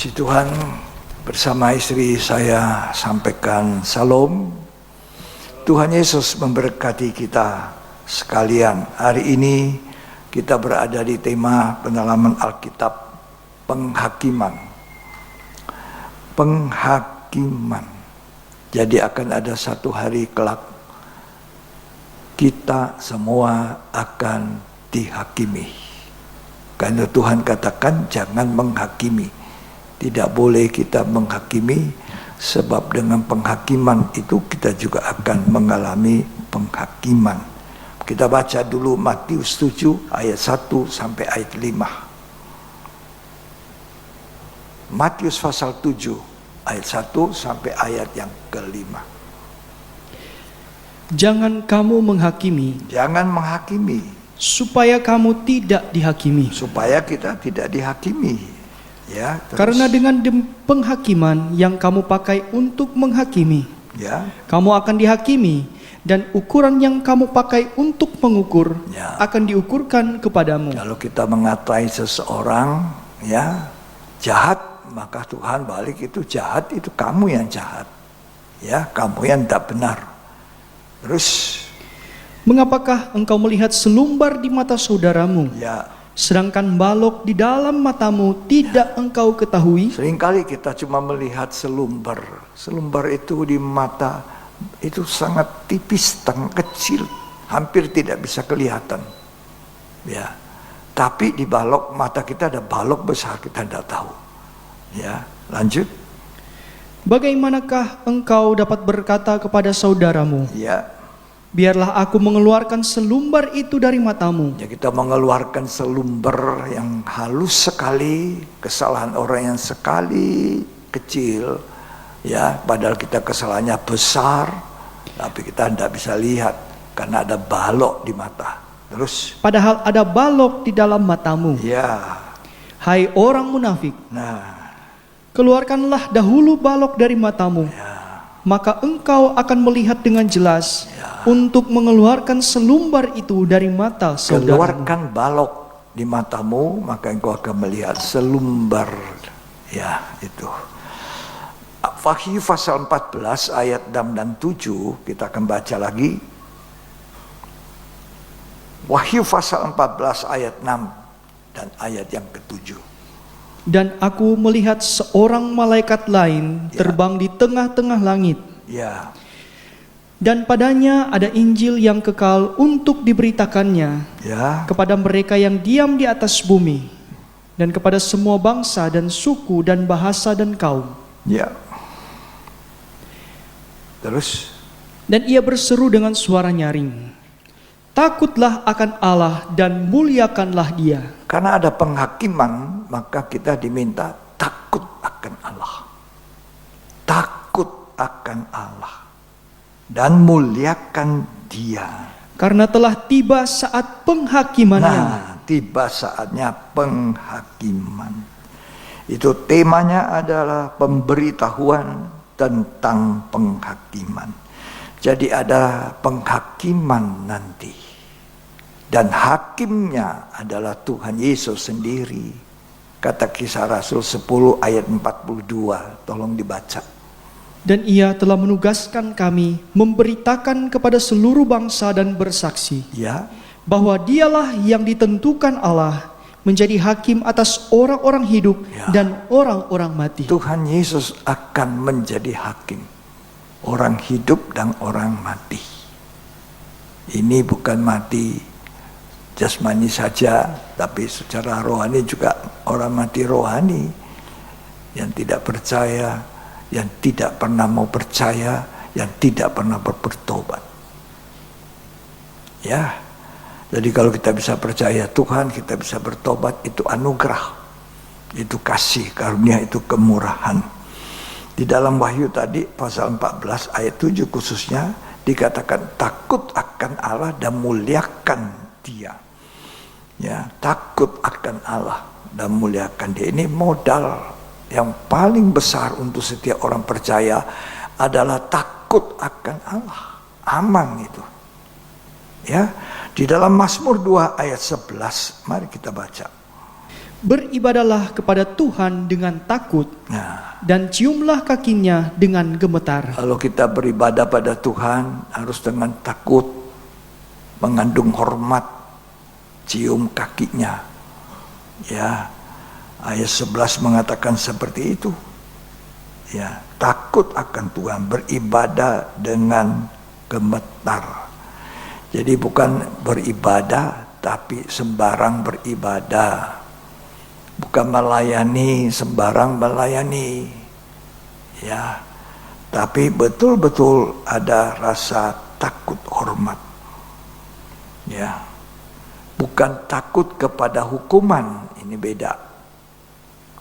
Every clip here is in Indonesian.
Puji Tuhan, bersama istri saya sampaikan salam. Tuhan Yesus memberkati kita sekalian. Hari ini kita berada di tema pendalaman Alkitab, penghakiman. Penghakiman. Jadi akan ada satu hari kelak kita semua akan dihakimi. Karena Tuhan katakan jangan menghakimi. Tidak boleh kita menghakimi, sebab dengan penghakiman itu kita juga akan mengalami penghakiman. Kita baca dulu Matius 7 ayat 1 sampai ayat 5. Matius pasal 7 ayat 1 sampai ayat yang ke-5. Jangan kamu menghakimi, Jangan menghakimi, supaya kamu tidak dihakimi. supaya kita tidak dihakimi. Ya, terus. Karena dengan penghakiman yang kamu pakai untuk menghakimi, Ya, kamu akan dihakimi, dan ukuran yang kamu pakai untuk mengukur Ya. akan diukurkan kepadamu. kalau kita mengatai seseorang ya jahat, maka Tuhan balik itu jahat, itu kamu yang jahat. Ya, kamu yang tidak benar. Terus Mengapakah engkau melihat selumbar di mata saudaramu, ya, sedangkan balok di dalam matamu tidak engkau ketahui? seringkali kita cuma melihat selumbar. Selumbar itu di mata itu sangat tipis, kecil, hampir tidak bisa kelihatan. Ya. Tapi di balok mata kita ada balok besar, kita tidak tahu. Ya, lanjut. Bagaimanakah engkau dapat berkata kepada saudaramu, Ya, biarlah aku mengeluarkan selumbar itu dari matamu, ya, kita mengeluarkan selumbar yang halus sekali, kesalahan orang yang sekali kecil, ya, padahal kita kesalahannya besar, tapi kita tidak bisa lihat karena ada balok di mata. Terus, padahal ada balok di dalam matamu. ya, Hai orang munafik, nah, keluarkanlah dahulu balok dari matamu, maka engkau akan melihat dengan jelas untuk mengeluarkan selumbar itu dari mata saudaramu. keluarkan balok di matamu, maka engkau akan melihat selumbar. Ya, itu. Wahyu pasal 14 ayat 6 dan 7 kita akan baca lagi. Wahyu pasal 14 ayat 6 dan ayat yang ke-7. Dan aku melihat seorang malaikat lain terbang di tengah-tengah langit, Ya, dan padanya ada Injil yang kekal untuk diberitakannya ya, kepada mereka yang diam di atas bumi, dan kepada semua bangsa dan suku dan bahasa dan kaum. ya. Terus, Dan ia berseru dengan suara nyaring, takutlah akan Allah dan muliakanlah Dia. karena ada penghakiman, maka kita diminta takut akan Allah. Takut akan Allah. Dan muliakan Dia. Karena telah tiba saat penghakimannya. Nah, tiba saatnya penghakiman. Itu temanya adalah pemberitahuan tentang penghakiman. Jadi ada penghakiman nanti. Dan hakimnya adalah Tuhan Yesus sendiri. Kata Kisah Rasul 10 ayat 42. Tolong dibaca. Dan ia telah menugaskan kami memberitakan kepada seluruh bangsa dan bersaksi Ya, bahwa dialah yang ditentukan Allah menjadi hakim atas orang-orang hidup dan orang-orang mati. Tuhan Yesus akan menjadi hakim. Orang hidup dan orang mati. Ini bukan mati jasmani saja, tapi secara rohani juga orang mati rohani. Yang tidak percaya, yang tidak pernah mau percaya, yang tidak pernah bertobat. Ya, jadi kalau kita bisa percaya Tuhan, kita bisa bertobat, itu anugerah, itu kasih karunia, itu kemurahan. Di dalam Wahyu tadi pasal 14 ayat 7 khususnya dikatakan takut akan Allah dan muliakan Dia. Ya, takut akan Allah dan muliakan Dia. Ini modal yang paling besar untuk setiap orang percaya adalah takut akan Allah. Aman itu. Ya, di dalam Mazmur 2 ayat 11, mari kita baca. Beribadahlah kepada Tuhan dengan takut, Nah, dan ciumlah kakinya dengan gemetar. kalau kita beribadah pada Tuhan harus dengan takut, mengandung hormat, cium kakinya. Ya, ayat 11 mengatakan seperti itu. Ya, takut akan Tuhan, beribadah dengan gemetar. Jadi bukan beribadah tapi sembarang beribadah. Bukan melayani sembarang melayani. Ya. Tapi betul-betul ada rasa takut hormat. Ya. Bukan takut kepada hukuman, ini beda.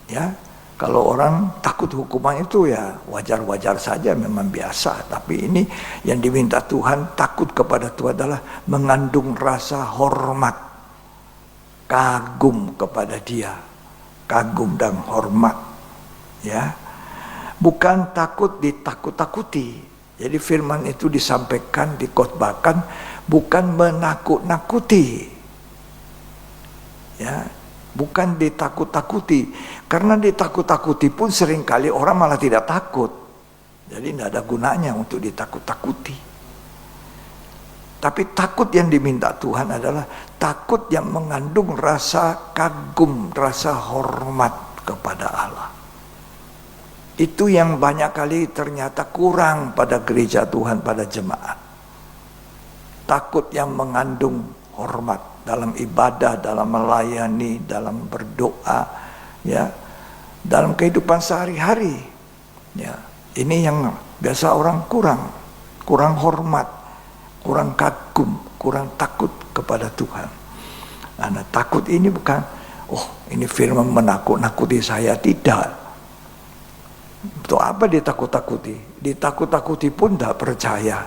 Ya. Kalau orang takut hukuman itu ya wajar-wajar saja, memang biasa. Tapi ini yang diminta Tuhan, takut kepada Tuhan adalah mengandung rasa hormat, kagum kepada Dia, kagum dan hormat. Ya, bukan takut ditakut-takuti. Jadi firman itu disampaikan, dikhotbahkan, bukan menakut-nakuti. Ya. Bukan ditakut-takuti, karena ditakut-takuti pun seringkali orang malah tidak takut. Jadi tidak ada gunanya untuk ditakut-takuti. Tapi takut yang diminta Tuhan adalah takut yang mengandung rasa kagum, rasa hormat kepada Allah. Itu yang banyak kali ternyata kurang pada gereja Tuhan, pada jemaat. Takut yang mengandung hormat dalam ibadah, dalam melayani, dalam berdoa, ya, dalam kehidupan sehari-hari. Ya, ini yang biasa orang kurang hormat, kurang kagum, kurang takut kepada Tuhan. Nah, takut ini bukan, oh ini firman menakut-nakuti saya, tidak. Untuk apa ditakut-takuti? Ditakut-takuti pun tidak percaya,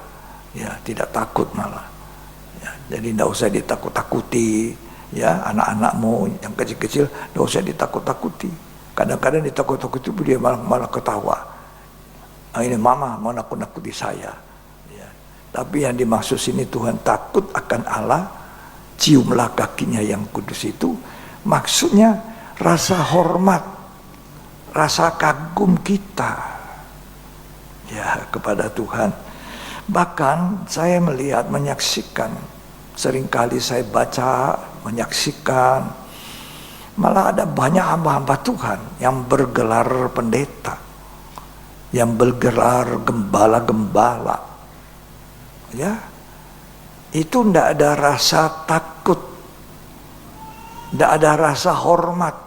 ya, tidak takut malah. Jadi tidak usah ditakut-takuti, ya, anak-anakmu yang kecil-kecil tidak usah ditakut-takuti. Kadang-kadang ditakut-takuti dia malah ketawa. Nah, ini mama mau nakut-nakuti saya. Ya. Tapi yang dimaksud sini Tuhan takut akan Allah, ciumlah kakinya yang kudus itu, maksudnya rasa hormat, rasa kagum kita, ya, kepada Tuhan. Bahkan saya melihat, menyaksikan, seringkali saya baca, menyaksikan, malah ada banyak hamba-hamba Tuhan yang bergelar pendeta, yang bergelar gembala-gembala. Ya, itu tidak ada rasa takut, tidak ada rasa hormat,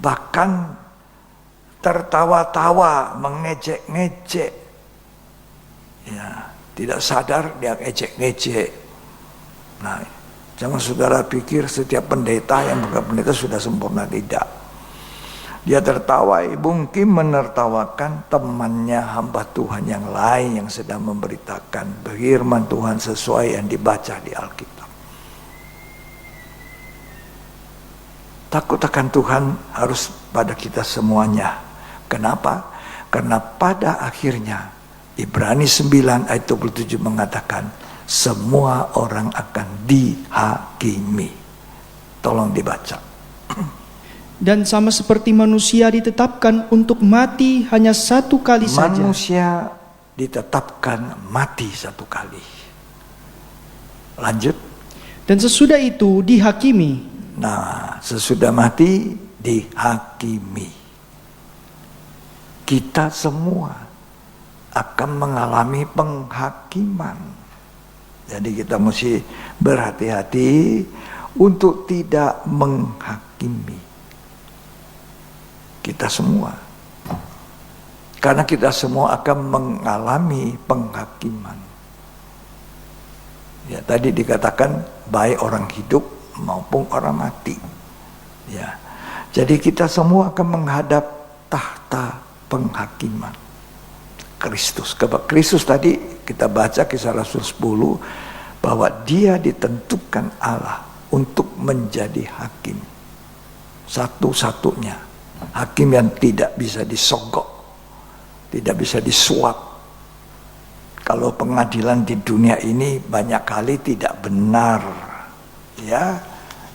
bahkan tertawa-tawa, mengejek-ngejek. Ya, tidak sadar dia ngejek-ngejek. Nah, jangan saudara pikir setiap pendeta yang bukan pendeta sudah sempurna, tidak. Dia tertawa, mungkin menertawakan temannya hamba Tuhan yang lain yang sedang memberitakan firman Tuhan sesuai yang dibaca di Alkitab. Takut akan Tuhan harus pada kita semuanya. Kenapa? Karena pada akhirnya Ibrani 9 ayat 27 mengatakan semua orang akan dihakimi. Tolong dibaca. Dan sama seperti manusia ditetapkan untuk mati hanya satu kali saja. Manusia ditetapkan mati satu kali. Lanjut. Dan sesudah itu dihakimi. Nah, sesudah mati dihakimi. Kita semua akan mengalami penghakiman. Jadi kita mesti berhati-hati untuk tidak menghakimi. Kita semua. Karena kita semua akan mengalami penghakiman. Ya, tadi dikatakan baik orang hidup maupun orang mati. Ya. Jadi kita semua akan menghadap tahta penghakiman Kristus. Kristus tadi kita baca Kisah Rasul 10 bahwa dia ditentukan Allah untuk menjadi hakim. Satu-satunya hakim yang tidak bisa disogok, tidak bisa disuap. Kalau pengadilan di dunia ini banyak kali tidak benar, ya,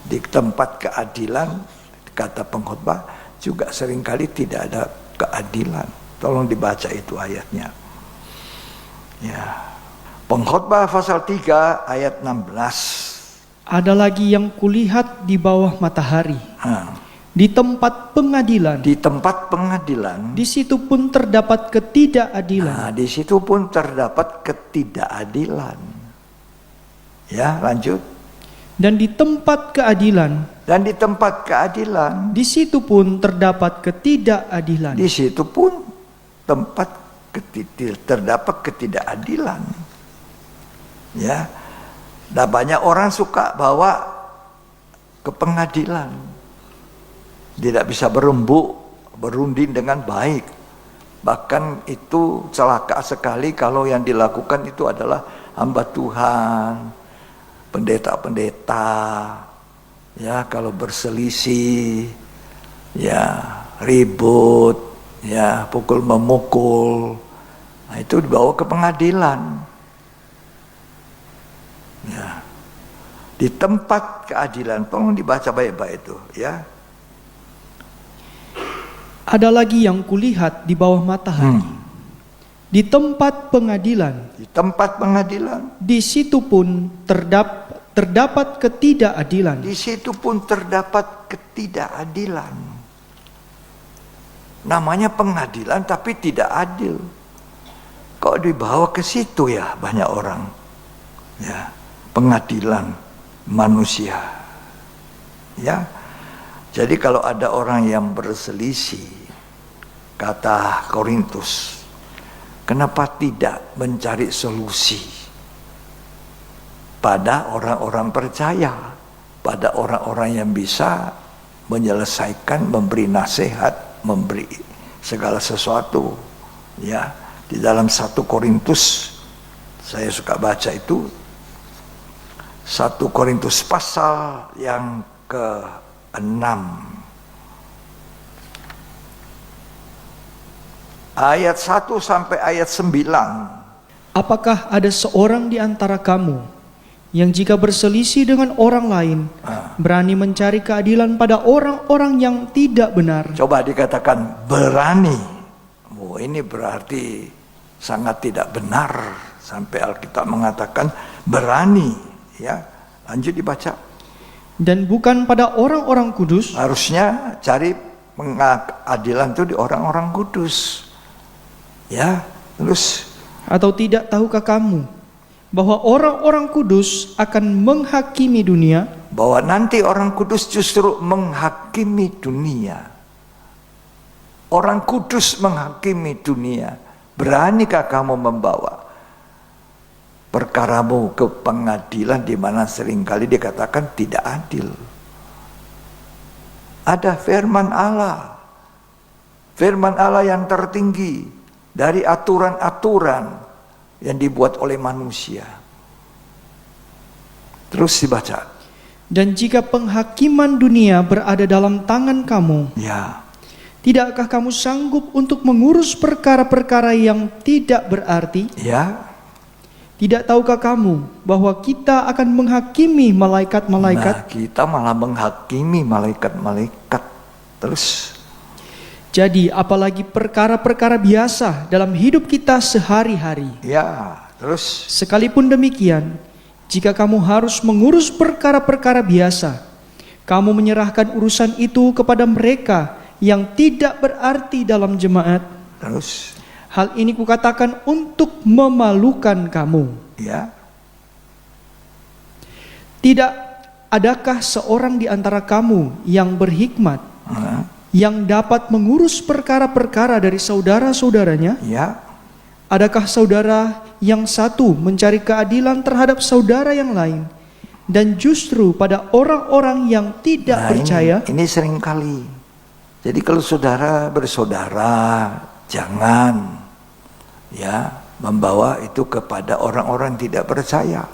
Di tempat keadilan, kata pengkhotbah, juga seringkali tidak ada keadilan. Tolong dibaca itu ayatnya. Ya. Pengkhotbah pasal 3 ayat 16. Ada lagi yang kulihat di bawah matahari, di tempat pengadilan. Di tempat pengadilan. Di situ pun terdapat ketidakadilan. Di situ pun terdapat ketidakadilan. Ya, lanjut. Dan di tempat keadilan. Dan di tempat keadilan. Di situ pun terdapat ketidakadilan. Di situ pun terdapat ketidakadilan. Ya. Nah, banyak orang suka bawa ke pengadilan. Tidak bisa berunding dengan baik. Bahkan itu celaka sekali kalau yang dilakukan itu adalah hamba Tuhan, pendeta-pendeta. Ya, kalau berselisih, ya ribut, ya pukul memukul, nah itu dibawa ke pengadilan. Ya, di tempat keadilan, tolong dibaca baik-baik itu, ya. Ada lagi yang kulihat di bawah matahari, di tempat pengadilan. Di tempat pengadilan. Di situ pun terdapat ketidakadilan. Di situ pun terdapat ketidakadilan. Namanya pengadilan tapi tidak adil. Kok dibawa ke situ ya banyak orang? Ya, pengadilan manusia. Ya. Jadi kalau ada orang yang berselisih, kata Korintus, kenapa tidak mencari solusi pada orang-orang percaya, pada orang-orang yang bisa menyelesaikan, memberi nasihat, memberi segala sesuatu. Ya, di dalam 1 Korintus, saya suka baca itu 1 Korintus pasal yang ke-6 ayat 1 sampai ayat 9. Apakah ada seorang di antara kamu yang jika berselisih dengan orang lain berani mencari keadilan pada orang-orang yang tidak benar? Coba dikatakan berani. Oh, ini berarti sangat tidak benar. Sampai Alkitab mengatakan berani. Ya, lanjut dibaca. Dan bukan pada orang-orang kudus. Harusnya cari pengadilan itu di orang-orang kudus. Ya, terus. Atau tidak tahukah kamu bahwa orang-orang kudus akan menghakimi dunia? Bahwa nanti orang kudus justru menghakimi dunia. Orang kudus menghakimi dunia. Beranikah kamu membawa perkaramu ke pengadilan di mana seringkali dikatakan tidak adil? Ada firman Allah. Firman Allah yang tertinggi dari aturan-aturan yang dibuat oleh manusia. Terus dibaca. Dan jika penghakiman dunia berada dalam tangan kamu, ya, tidakkah kamu sanggup untuk mengurus perkara-perkara yang tidak berarti? Ya. Tidak tahukah kamu bahwa kita akan menghakimi malaikat-malaikat? Nah, kita malah menghakimi malaikat-malaikat. Terus. Jadi apalagi perkara-perkara biasa dalam hidup kita sehari-hari. Ya, terus. Sekalipun demikian, jika kamu harus mengurus perkara-perkara biasa, kamu menyerahkan urusan itu kepada mereka yang tidak berarti dalam jemaat. Terus. Hal ini kukatakan untuk memalukan kamu. Ya. Tidak adakah seorang di antara kamu yang berhikmat, yang dapat mengurus perkara-perkara dari saudara-saudaranya? Ya. Adakah saudara yang satu mencari keadilan terhadap saudara yang lain, dan justru pada orang-orang yang tidak percaya? Ini sering kali. Jadi kalau saudara bersaudara, jangan ya membawa itu kepada orang-orang tidak percaya.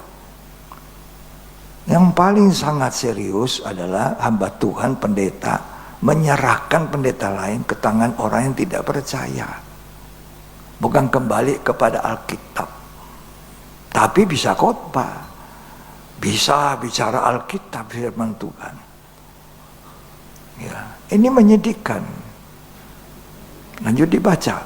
Yang paling sangat serius adalah hamba Tuhan, pendeta, menyerahkan pendeta lain ke tangan orang yang tidak percaya. Bukan kembali kepada Alkitab, tapi bisa khotbah, bisa bicara Alkitab firman Tuhan. Ya, ini menyedihkan. Lanjut dibaca.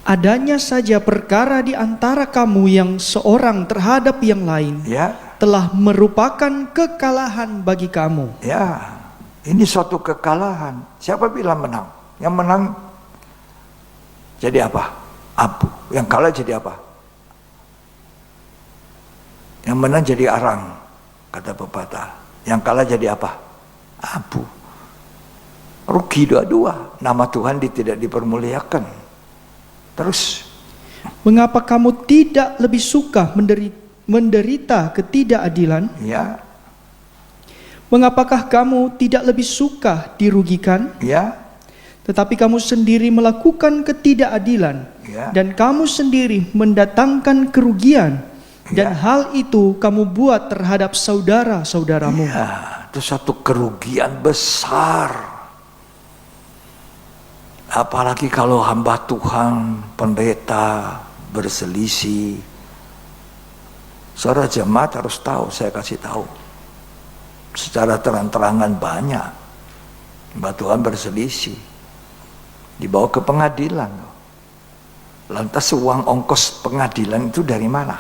Adanya saja perkara di antara kamu yang seorang terhadap yang lain Ya, telah merupakan kekalahan bagi kamu. ya, ini suatu kekalahan. Siapa bilang menang? Yang menang jadi apa? Abu. Yang kalah jadi apa? Yang menang jadi arang, kata pepatah. Yang kalah jadi apa? Abu. Rugi dua-dua. Nama Tuhan tidak dipermuliakan. Terus, Mengapa kamu tidak lebih suka menderita ketidakadilan? ya, Mengapakah kamu tidak lebih suka dirugikan? ya, Tetapi kamu sendiri melakukan ketidakadilan, ya, dan kamu sendiri mendatangkan kerugian, dan Ya. hal itu kamu buat terhadap saudara-saudaramu. ya. Itu satu kerugian besar. Apalagi kalau hamba Tuhan, pendeta berselisih. Saudara jemaat harus tahu, saya kasih tahu. Secara terang-terangan banyak hamba Tuhan berselisih. Dibawa ke pengadilan. Lantas uang ongkos pengadilan itu dari mana?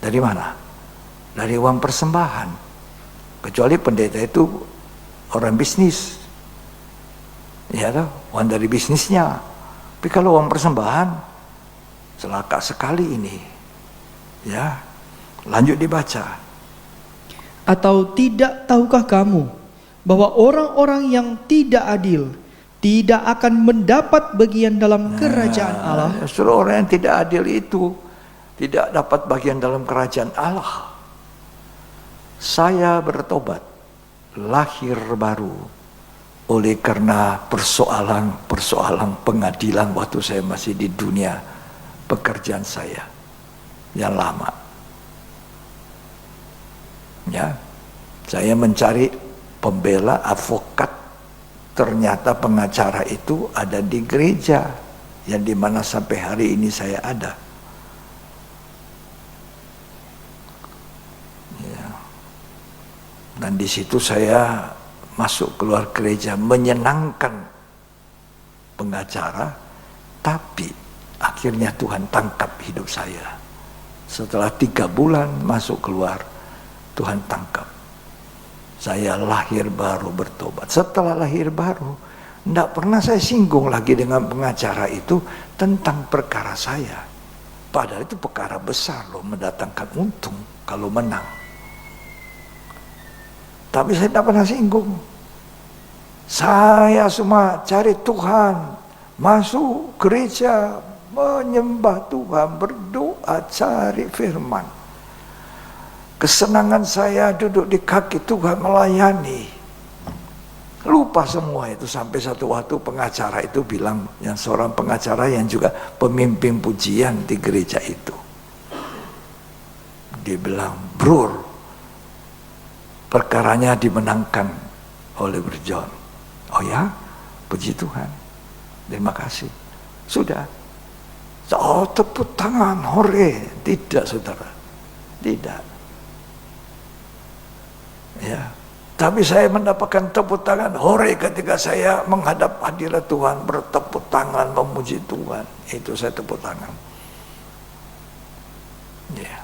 Dari mana? Dari uang persembahan. Kecuali pendeta itu orang bisnis. Ya toh, uang dari bisnisnya. Tapi kalau uang persembahan, celaka sekali ini. Ya, lanjut dibaca. Atau tidak tahukah kamu bahwa orang-orang yang tidak adil tidak akan mendapat bagian dalam kerajaan Allah? Justru orang yang tidak adil itu tidak dapat bagian dalam kerajaan Allah. Saya bertobat, lahir baru oleh karena persoalan pengadilan waktu saya masih di dunia pekerjaan saya yang lama. Ya, saya mencari pembela, advokat. Ternyata pengacara itu ada di gereja yang dimana sampai hari ini saya ada. Ya. Dan di situ saya masuk keluar gereja menyenangkan pengacara, tapi akhirnya Tuhan tangkap hidup saya. Setelah 3 bulan masuk keluar, Tuhan tangkap. Saya lahir baru bertobat. Setelah lahir baru, tidak pernah saya singgung lagi dengan pengacara itu tentang perkara saya. Padahal itu perkara besar loh, mendatangkan untung kalau menang. Tapi saya tidak pernah singgung. Saya cuma cari Tuhan, masuk gereja, menyembah Tuhan, berdoa, cari firman. Kesenangan saya duduk di kaki Tuhan melayani. Lupa semua itu sampai satu waktu pengacara itu bilang, yang seorang pengacara yang juga pemimpin pujian di gereja itu. Dia bilang, "Bro, perkaranya dimenangkan oleh Bro John." Oh ya, puji Tuhan. Terima kasih. Sudah. Oh, tepuk tangan, hore. Tidak, saudara. Tidak. Ya, tapi saya mendapatkan tepuk tangan hore ketika saya menghadap hadirat Tuhan, bertepuk tangan memuji Tuhan. Itu saya tepuk tangan. Ya.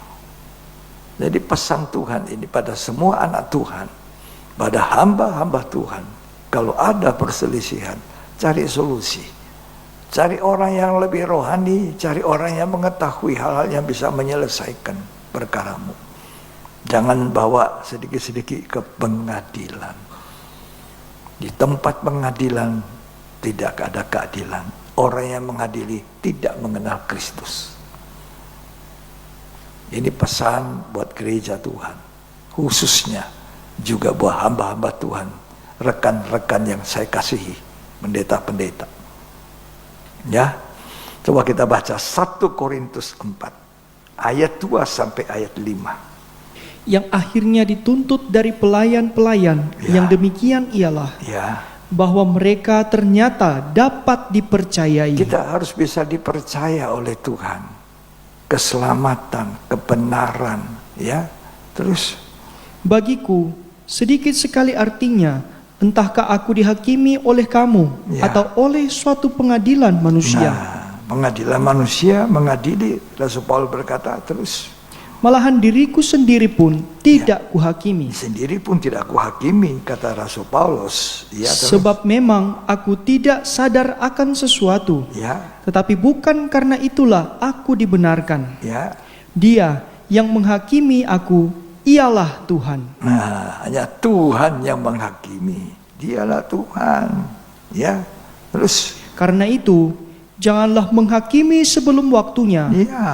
Jadi pesan Tuhan ini pada semua anak Tuhan, pada hamba-hamba Tuhan, kalau ada perselisihan, cari solusi. Cari orang yang lebih rohani, cari orang yang mengetahui hal-hal yang bisa menyelesaikan perkaramu. Jangan bawa sedikit-sedikit ke pengadilan. Di tempat pengadilan tidak ada keadilan. Orang yang mengadili tidak mengenal Kristus. Ini pesan buat gereja Tuhan. Khususnya juga buat hamba-hamba Tuhan. Rekan-rekan yang saya kasihi. Pendeta-pendeta. Ya. Coba kita baca 1 Korintus 4. Ayat 2 sampai ayat 5. Yang akhirnya dituntut dari pelayan-pelayan yang demikian ialah bahwa mereka ternyata dapat dipercayai. Kita harus bisa dipercaya oleh Tuhan. keselamatan, kebenaran, ya. Terus Bagiku, sedikit sekali artinya, entahkah aku dihakimi oleh kamu Ya. atau oleh suatu pengadilan manusia. pengadilan manusia mengadili, Rasul Paulus berkata, terus Malahan diriku sendiri pun tidak kuhakimi. sendiri pun tidak kuhakimi, kata Rasul Paulus. Ya, terus. Sebab memang aku tidak sadar akan sesuatu, Ya, tetapi bukan karena itulah aku dibenarkan. ya. Dia yang menghakimi aku ialah Tuhan. Nah, hanya Tuhan yang menghakimi. Dialah Tuhan. Ya, terus. Karena itu, janganlah menghakimi sebelum waktunya, Ya,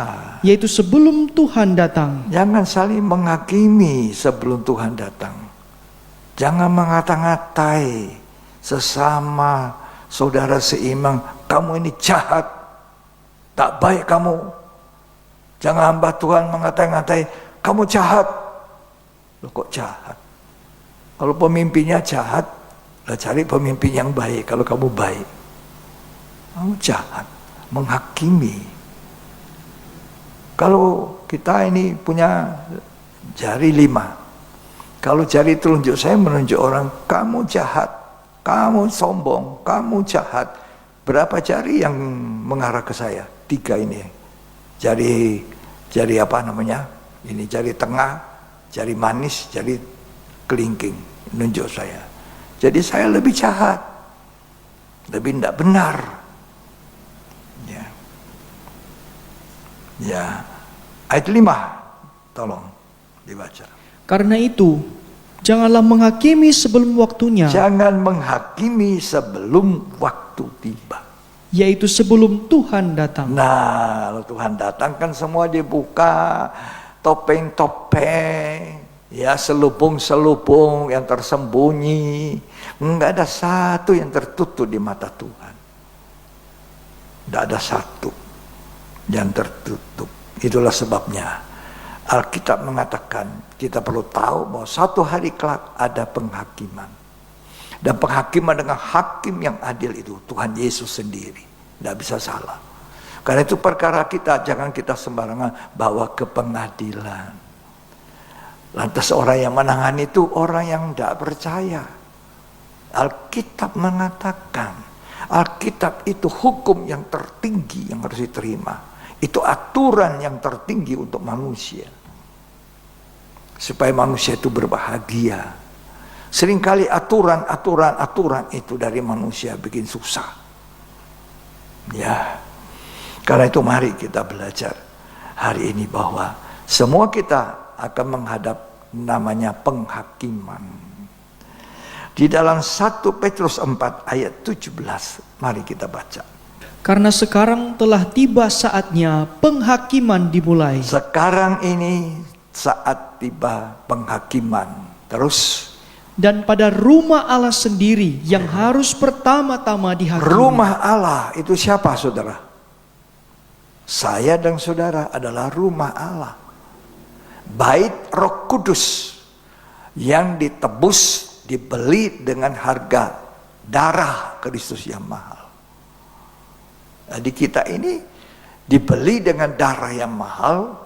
yaitu sebelum Tuhan datang. jangan saling menghakimi sebelum Tuhan datang. Jangan mengata-ngatai sesama saudara seiman, kamu ini jahat, tak baik kamu. Jangan hamba Tuhan mengata-ngatai, kamu jahat. Loh, kok jahat? Kalau pemimpinnya jahat, lah cari pemimpin yang baik. Kalau kamu baik, kamu jahat, menghakimi. Kalau kita ini punya jari 5, kalau jari telunjuk saya menunjuk orang, kamu jahat, kamu sombong, kamu jahat. Berapa jari yang mengarah ke saya? 3 ini. Jari apa namanya? Ini jari tengah, jari manis, jari kelingking, menunjuk saya. Jadi saya lebih jahat, lebih tidak benar. Ya. Ya. Ayat 5, tolong dibaca. Karena itu, janganlah menghakimi sebelum waktunya, Jangan menghakimi sebelum waktu tiba. yaitu sebelum Tuhan datang. Nah, kalau Tuhan datang kan semua dibuka, topeng-topeng, ya selubung-selubung yang tersembunyi. Enggak ada satu yang tertutup di mata Tuhan. Tidak ada satu yang tertutup. Itulah sebabnya Alkitab mengatakan kita perlu tahu bahwa satu hari kelak ada penghakiman. Dan penghakiman dengan hakim yang adil itu Tuhan Yesus sendiri. Tidak bisa salah. Karena itu perkara kita jangan kita sembarangan bawa ke pengadilan. Lantas orang yang menangani itu orang yang tidak percaya. Alkitab mengatakan, Alkitab itu hukum yang tertinggi yang harus diterima. Itu aturan yang tertinggi untuk manusia. Supaya manusia itu berbahagia. Seringkali aturan itu dari manusia bikin susah. Ya. Karena itu mari kita belajar hari ini bahwa semua kita akan menghadap namanya penghakiman. Di dalam 1 Petrus 4 ayat 17, mari kita baca. Karena sekarang telah tiba saatnya penghakiman dimulai. Sekarang ini saat tiba penghakiman. Terus, Dan pada rumah Allah sendiri yang harus pertama-tama dihakimi. rumah Allah itu siapa, saudara? Saya dan saudara adalah rumah Allah. Bait Roh Kudus yang ditebus, dibeli dengan harga darah Kristus yang mahal. Jadi kita ini dibeli dengan darah yang mahal,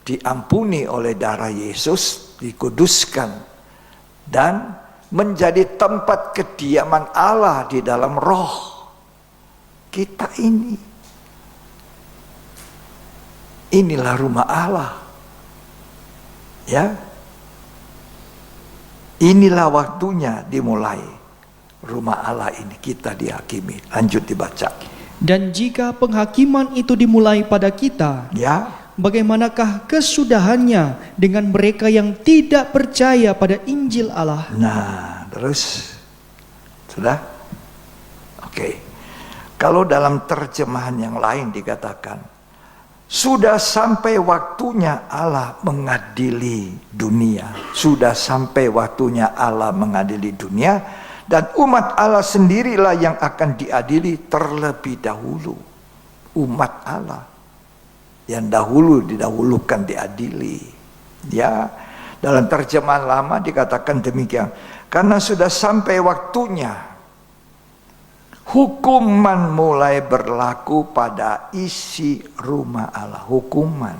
diampuni oleh darah Yesus, dikuduskan, dan menjadi tempat kediaman Allah di dalam roh. Kita inilah rumah Allah. Ya. Inilah waktunya dimulai. Rumah Allah ini kita dihakimi. Lanjut dibaca. Dan jika penghakiman itu dimulai pada kita, Ya. bagaimanakah kesudahannya dengan mereka yang tidak percaya pada Injil Allah? Nah, terus sudah? Oke. Kalau dalam terjemahan yang lain dikatakan, sudah sampai waktunya Allah mengadili dunia. Sudah sampai waktunya Allah mengadili dunia, dan umat Allah sendirilah yang akan diadili terlebih dahulu. Umat Allah yang dahulu didahulukan diadili. Ya, dalam terjemahan lama dikatakan demikian. Karena sudah sampai waktunya Hukuman mulai berlaku pada isi rumah Allah. Hukuman.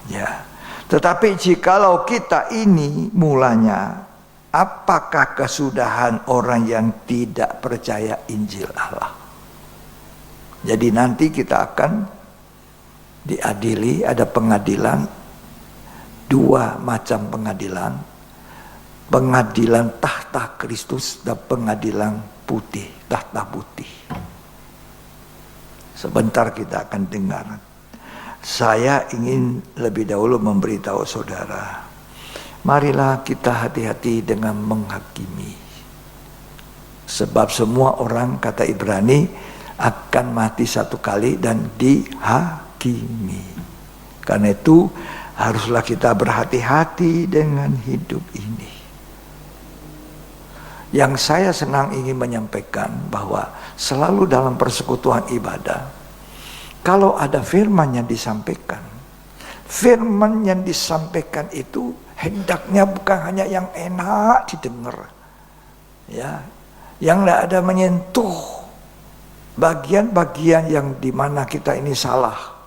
Ya. Tetapi jikalau kita ini mulanya, apakah kesudahan orang yang tidak percaya Injil Allah? Jadi nanti kita akan diadili, ada pengadilan, dua macam pengadilan. Pengadilan tahta Kristus dan pengadilan putih, tahta putih. Sebentar kita akan dengar. Saya ingin lebih dahulu memberitahu saudara, marilah kita hati-hati dengan menghakimi. Sebab semua orang, kata Ibrani, akan mati satu kali dan dihakimi. Karena itu haruslah kita berhati-hati dengan hidup ini. Yang saya senang ingin menyampaikan bahwa selalu dalam persekutuan ibadah, kalau ada firman yang disampaikan, firman yang disampaikan itu hendaknya bukan hanya yang enak didengar, ya, yang tidak ada menyentuh bagian-bagian yang dimana kita ini salah.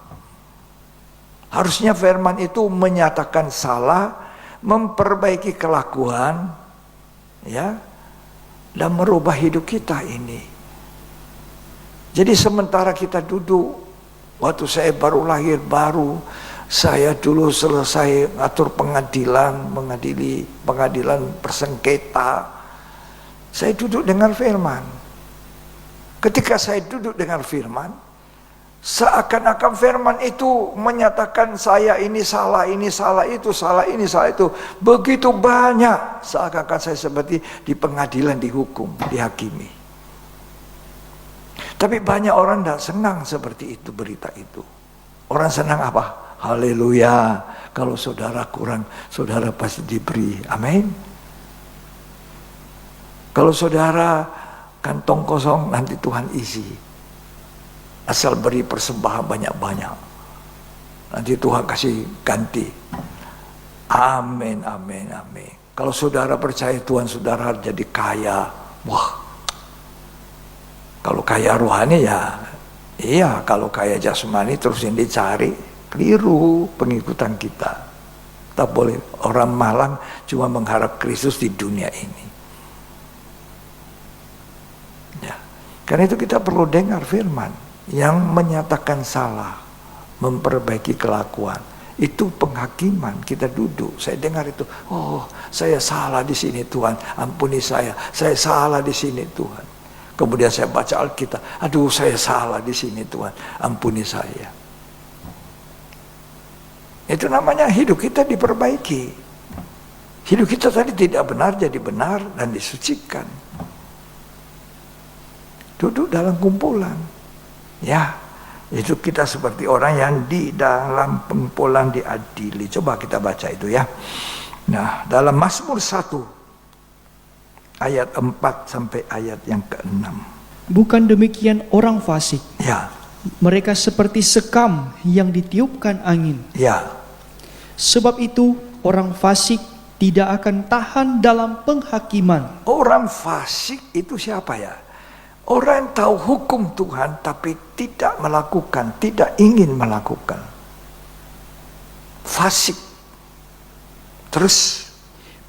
Harusnya firman itu menyatakan salah, memperbaiki kelakuan, ya, dan merubah hidup kita ini. Jadi sementara kita duduk, waktu saya baru lahir, saya dulu selesai atur mengadili pengadilan persengketa, saya duduk dengar firman. Ketika saya duduk dengar firman, seakan-akan firman itu menyatakan saya ini salah, ini salah itu, salah ini, salah itu. Begitu banyak, seakan-akan saya seperti di pengadilan dihukum, dihakimi. Tapi banyak orang tidak senang seperti itu, berita itu. Orang senang apa? Haleluya. Kalau saudara kurang, saudara pasti diberi. Amin. Kalau saudara kantong kosong, nanti Tuhan isi. Asal beri persembahan banyak-banyak, nanti Tuhan kasih ganti. Amin, amin, amin. Kalau saudara percaya Tuhan, saudara jadi kaya. Wah, kalau kaya rohani ya iya, kalau kaya jasmani terus yang dicari, keliru pengikutan kita. Tak boleh orang malang cuma mengharap Kristus di dunia ini. Ya, karena itu kita perlu dengar firman yang menyatakan salah, memperbaiki kelakuan. Itu penghakiman. Kita duduk, saya dengar itu, oh saya salah di sini Tuhan, ampuni saya salah di sini Tuhan. Kemudian saya baca Alkitab, aduh saya salah di sini Tuhan, ampuni saya. Itu namanya hidup kita diperbaiki. Hidup kita tadi tidak benar jadi benar dan disucikan. Duduk dalam kumpulan, ya, itu kita seperti orang yang di dalam kumpulan diadili. Coba kita baca itu ya. Nah, dalam Mazmur 1 ayat 4 sampai ayat yang ke-6. Bukan demikian orang fasik. Ya. Mereka seperti sekam yang ditiupkan angin. Ya. Sebab itu orang fasik tidak akan tahan dalam penghakiman. Orang fasik itu siapa ya? Orang yang tahu hukum Tuhan tapi tidak melakukan, tidak ingin melakukan. Fasik. Terus,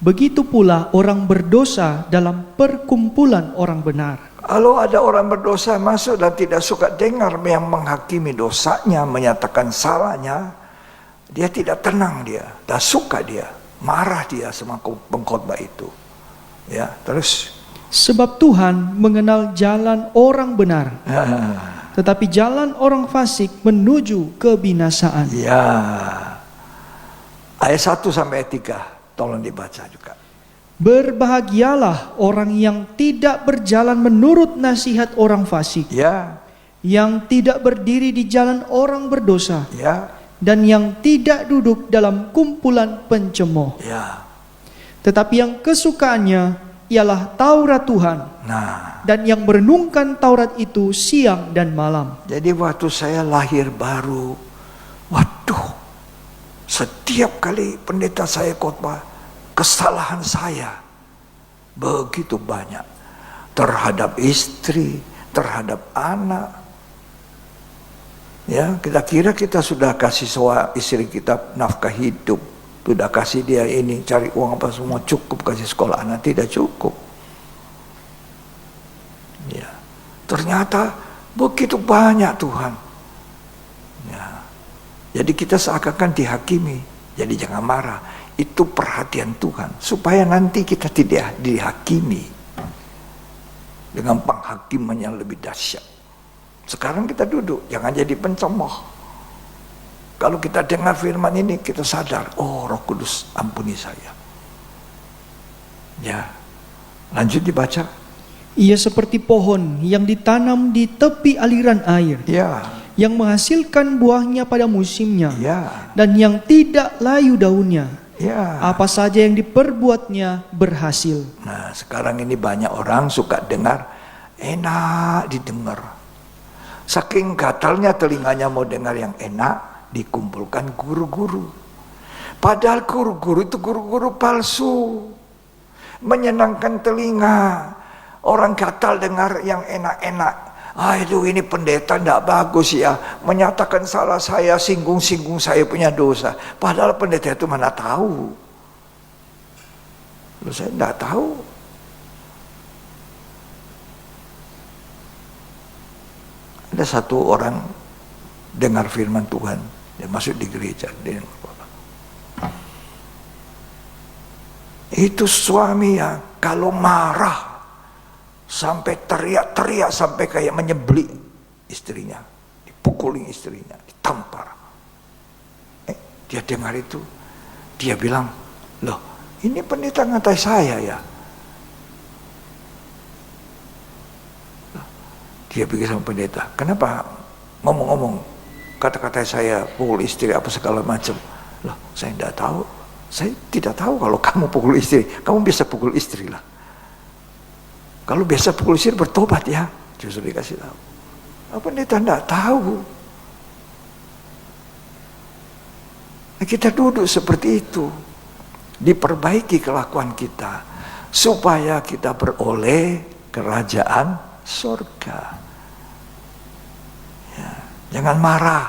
begitu pula orang berdosa dalam perkumpulan orang benar. kalau ada orang berdosa masuk dan tidak suka dengar yang menghakimi dosanya, menyatakan salahnya, dia tidak tenang, dia tak suka, dia marah, dia sama pengkhotbah itu. Ya, terus. Sebab Tuhan mengenal jalan orang benar, tetapi jalan orang fasik menuju kebinasaan. Ya. Ayat 1 sampai ayat 3, tolong dibaca juga. Berbahagialah orang yang tidak berjalan menurut nasihat orang fasik, Ya. yang tidak berdiri di jalan orang berdosa, Ya. dan yang tidak duduk dalam kumpulan pencemooh. Ya. Tetapi yang kesukaannya ialah Taurat Tuhan, Nah, dan yang merenungkan Taurat itu siang dan malam. jadi waktu saya lahir baru, waduh, setiap kali pendeta saya khotbah, kesalahan saya begitu banyak. terhadap istri, terhadap anak. Ya, kita kira kita sudah kasih istri kita nafkah hidup, sudah kasih dia ini, cari uang apa semua cukup, kasih sekolah anak, tidak cukup. Ya, ternyata begitu banyak Tuhan. Ya, jadi kita seakan-akan dihakimi. Jadi jangan marah. Itu perhatian Tuhan supaya nanti kita tidak dihakimi dengan penghakiman yang lebih dahsyat. Sekarang kita duduk, jangan jadi pencemooh. Kalau kita dengar firman ini, kita sadar, oh Roh Kudus ampuni saya. Ya, lanjut dibaca. Ia seperti pohon yang ditanam di tepi aliran air, Ya, yang menghasilkan buahnya pada musimnya, ya, dan yang tidak layu daunnya. ya. Apa saja yang diperbuatnya berhasil. Nah, sekarang ini banyak orang suka dengar, enak didengar. Saking gatalnya telinganya mau dengar yang enak, dikumpulkan guru-guru. Padahal guru-guru itu guru-guru palsu, menyenangkan telinga. Orang gatal dengar yang enak-enak. Aduh, ini pendeta tidak bagus ya, menyatakan salah saya, singgung-singgung saya punya dosa. Padahal pendeta itu mana tahu. Loh, saya tidak tahu. Ada satu orang dengar firman Tuhan, dia masuk di gereja. Itu suami ya, kalau marah sampai teriak-teriak sampai kayak menyebeli istrinya, dipukuli istrinya, ditampar. Dia dengar itu, dia bilang, loh ini pendeta ngatai saya ya. Dia pikir sama pendeta, kenapa ngomong-ngomong kata-kata saya pukul istri apa segala macam. Loh, saya tidak tahu. Saya tidak tahu kalau kamu pukul istri. Kamu biasa pukul istri lah. Kalau biasa pukul istri bertobat ya. Justru dikasih tahu. Pendeta tidak tahu. Nah, kita duduk seperti itu. Diperbaiki kelakuan kita. Supaya kita beroleh kerajaan surga. Jangan marah,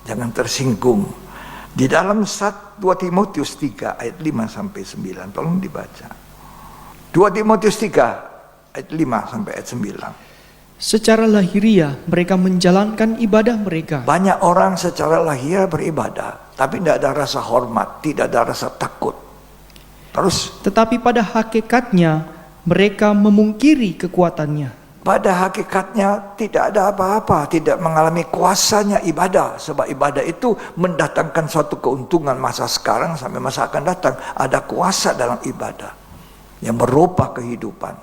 jangan tersinggung. Di dalam 2 Timotius 3 ayat 5 sampai 9, tolong dibaca. 2 Timotius 3 ayat 5 sampai ayat 9. Secara lahiriah mereka menjalankan ibadah mereka. Banyak orang secara lahiriah beribadah, tapi tidak ada rasa hormat, tidak ada rasa takut. Terus, Tetapi pada hakikatnya mereka memungkiri kekuatannya. pada hakikatnya tidak ada apa-apa, tidak mengalami kuasanya ibadah. Sebab ibadah itu mendatangkan suatu keuntungan masa sekarang sampai masa akan datang. Ada kuasa dalam ibadah yang merubah kehidupan.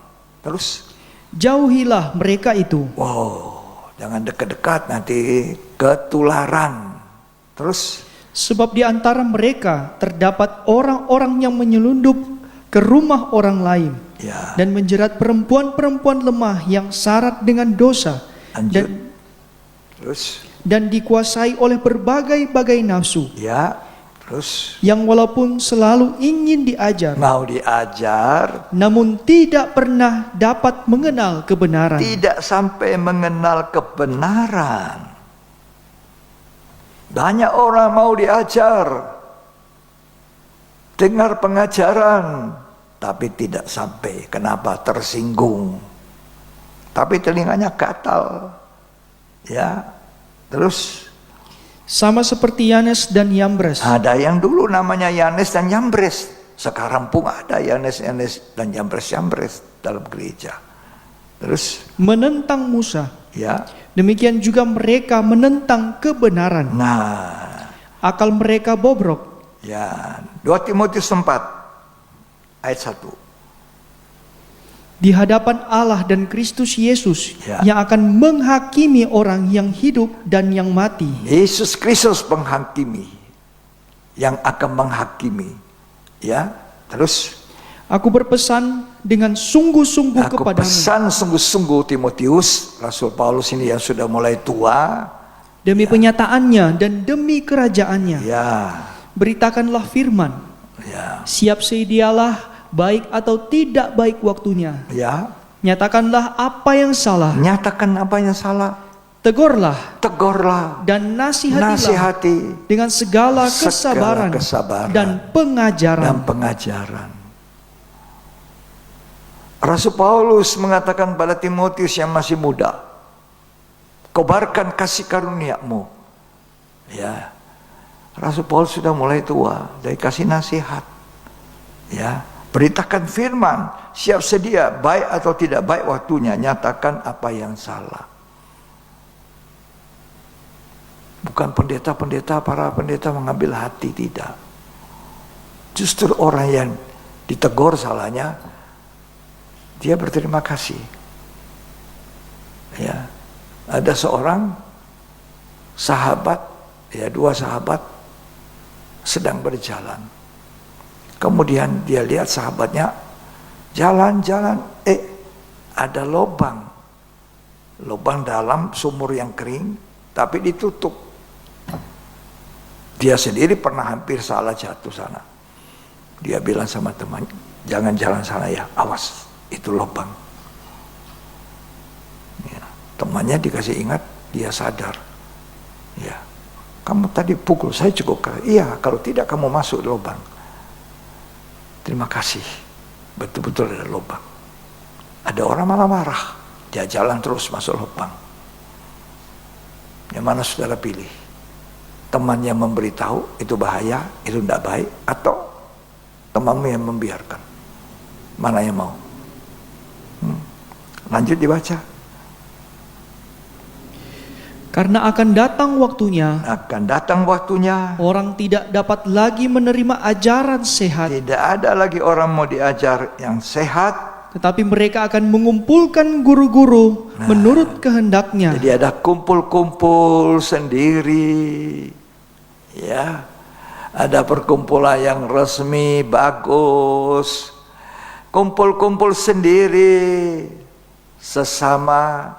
Terus, Jauhilah mereka itu. wow, jangan dekat-dekat nanti ketularan. Terus, Sebab di antara mereka terdapat orang-orang yang menyelundup ke rumah orang lain ya, dan menjerat perempuan-perempuan lemah yang syarat dengan dosa lanjut. Terus, dan dikuasai oleh berbagai-bagai nafsu ya, terus yang walaupun selalu ingin diajar, mau diajar, namun tidak pernah dapat mengenal kebenaran. tidak sampai mengenal kebenaran. Banyak orang mau diajar, dengar pengajaran, tapi tidak sampai. Kenapa? Tersinggung. Tapi telinganya gatal. Ya, terus Sama seperti Yanes dan Yambres. ada yang dulu namanya Yanes dan Yambres. Sekarang pun ada Yanes dan Yambres dalam gereja. Terus, Menentang Musa. ya, Demikian juga mereka menentang kebenaran. nah, Akal mereka bobrok. ya, 2 Timotius 4 ayat 1. Di hadapan Allah dan Kristus Yesus Ya. yang akan menghakimi orang yang hidup dan yang mati. Yesus Kristus penghakimi, yang akan menghakimi. Ya, terus Aku berpesan dengan sungguh-sungguh aku kepadamu pesan sungguh-sungguh Timotius, Rasul Paulus ini yang sudah mulai tua. demi penyataannya dan demi kerajaannya. Ya, Beritakanlah firman. ya, Siap sedialah baik atau tidak baik waktunya. ya, Nyatakanlah apa yang salah, Nyatakan apa yang salah, tegurlah tegurlah, dan nasihatilah nasihati dengan segala segala kesabaran kesabaran dan pengajaran. dan pengajaran. Rasul Paulus mengatakan pada Timotius yang masih muda, kobarkan kasih karuniamu. Ya, Rasul Paulus sudah mulai tua, dari kasih nasihat. Ya, beritakan firman, siap sedia, baik atau tidak baik waktunya, nyatakan apa yang salah. Bukan pendeta-pendeta, para pendeta mengambil hati, tidak. Justru orang yang ditegur salahnya, dia berterima kasih. Ya, ada seorang sahabat, ya dua sahabat sedang berjalan. Kemudian dia lihat sahabatnya jalan-jalan, ada lubang dalam sumur yang kering, tapi ditutup. Dia sendiri pernah hampir salah jatuh sana. Dia bilang sama teman, jangan jalan sana ya, awas, itu lubang. Ya, temannya dikasih ingat, dia sadar. Ya, kamu tadi pukul saya cukup keras. Iya, kalau tidak kamu masuk lubang. Terima kasih, betul-betul ada lubang. Ada orang malah marah, dia jalan terus masuk lubang. Yang mana saudara pilih? Teman yang memberitahu itu bahaya, itu tidak baik, atau temanmu yang membiarkan? Mana yang mau? Lanjut dibaca. Karena akan datang waktunya, orang tidak dapat lagi menerima ajaran sehat, tidak ada lagi orang mau diajar yang sehat, tetapi mereka akan mengumpulkan guru-guru menurut kehendaknya. jadi ada kumpul-kumpul sendiri. Ya, ada perkumpulan yang resmi, bagus. Kumpul-kumpul sendiri, sesama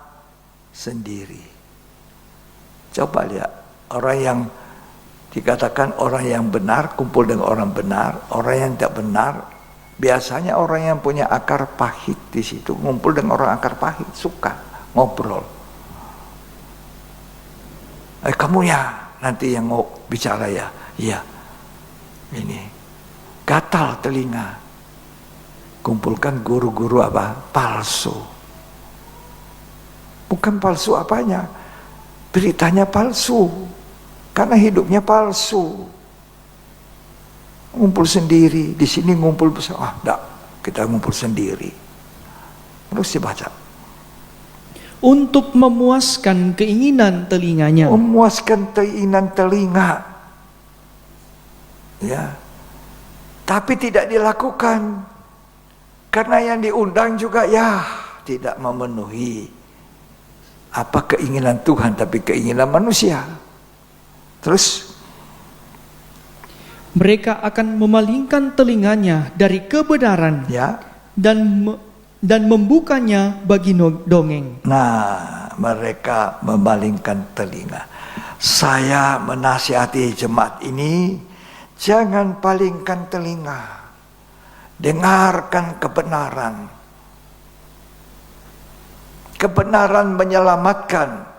sendiri. Coba lihat, orang yang dikatakan orang yang benar, kumpul dengan orang benar. Orang yang tidak benar, biasanya orang yang punya akar pahit di situ, ngumpul dengan orang akar pahit, suka ngobrol. Kamu ya, nanti yang mau bicara ya, iya. Ini gatal telinga. Kumpulkan guru-guru apa? Palsu. Bukan palsu apanya, beritanya palsu. Karena hidupnya palsu. Ngumpul sendiri, di sini ngumpul bersama. Enggak, kita ngumpul sendiri. Terus dibaca. Untuk memuaskan keinginan telinganya. Memuaskan keinginan telinga. Ya. Tapi tidak dilakukan. Karena yang diundang juga ya tidak memenuhi apa keinginan Tuhan, tapi keinginan manusia. Terus mereka akan memalingkan telinganya dari kebenaran, ya, dan membukanya bagi dongeng. Nah, mereka memalingkan telinga. Saya menasihati jemaat ini, jangan palingkan telinga. Dengarkan kebenaran. Kebenaran menyelamatkan.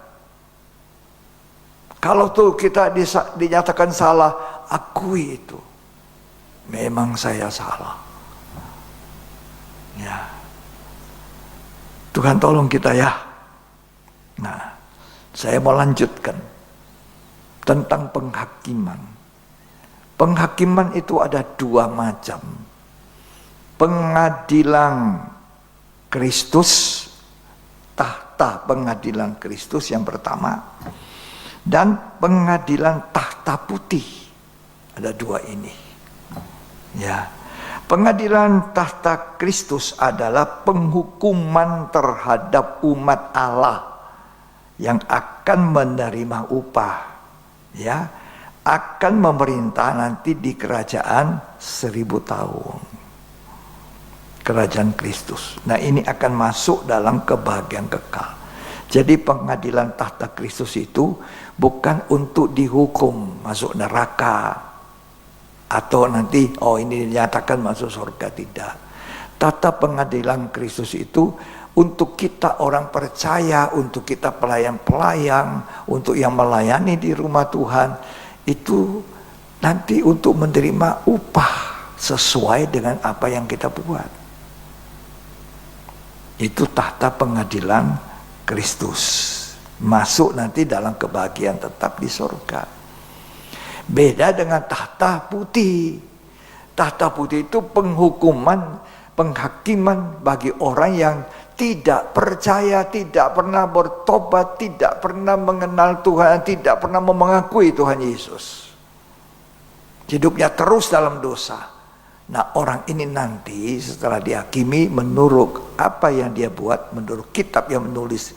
Kalau tuh kita dinyatakan salah, akui itu. Memang saya salah. Ya. Tuhan tolong kita ya. Nah, saya mau lanjutkan tentang penghakiman. Penghakiman itu ada dua macam. Pengadilan Kristus, tahta pengadilan Kristus yang pertama, dan pengadilan tahta putih. Ada dua ini. Ya. Pengadilan tahta Kristus adalah penghukuman terhadap umat Allah yang akan menerima upah, ya, akan memerintah nanti di kerajaan 1000 tahun. Kerajaan Kristus. Nah, ini akan masuk dalam kebahagiaan kekal. Jadi pengadilan tahta Kristus itu bukan untuk dihukum masuk neraka atau nanti ini dinyatakan masuk surga, tidak. Tata pengadilan Kristus itu untuk kita orang percaya, untuk kita pelayan-pelayan, untuk yang melayani di rumah Tuhan, itu nanti untuk menerima upah sesuai dengan apa yang kita buat. Itu tahta pengadilan Kristus. Masuk nanti dalam kebahagiaan tetap di surga. Beda dengan tahta putih. Tahta putih itu penghukuman, penghakiman bagi orang yang tidak percaya, tidak pernah bertobat, tidak pernah mengenal Tuhan, tidak pernah mengakui Tuhan Yesus. Hidupnya terus dalam dosa. Nah, orang ini nanti setelah dihakimi menurut apa yang dia buat, menurut kitab yang menulis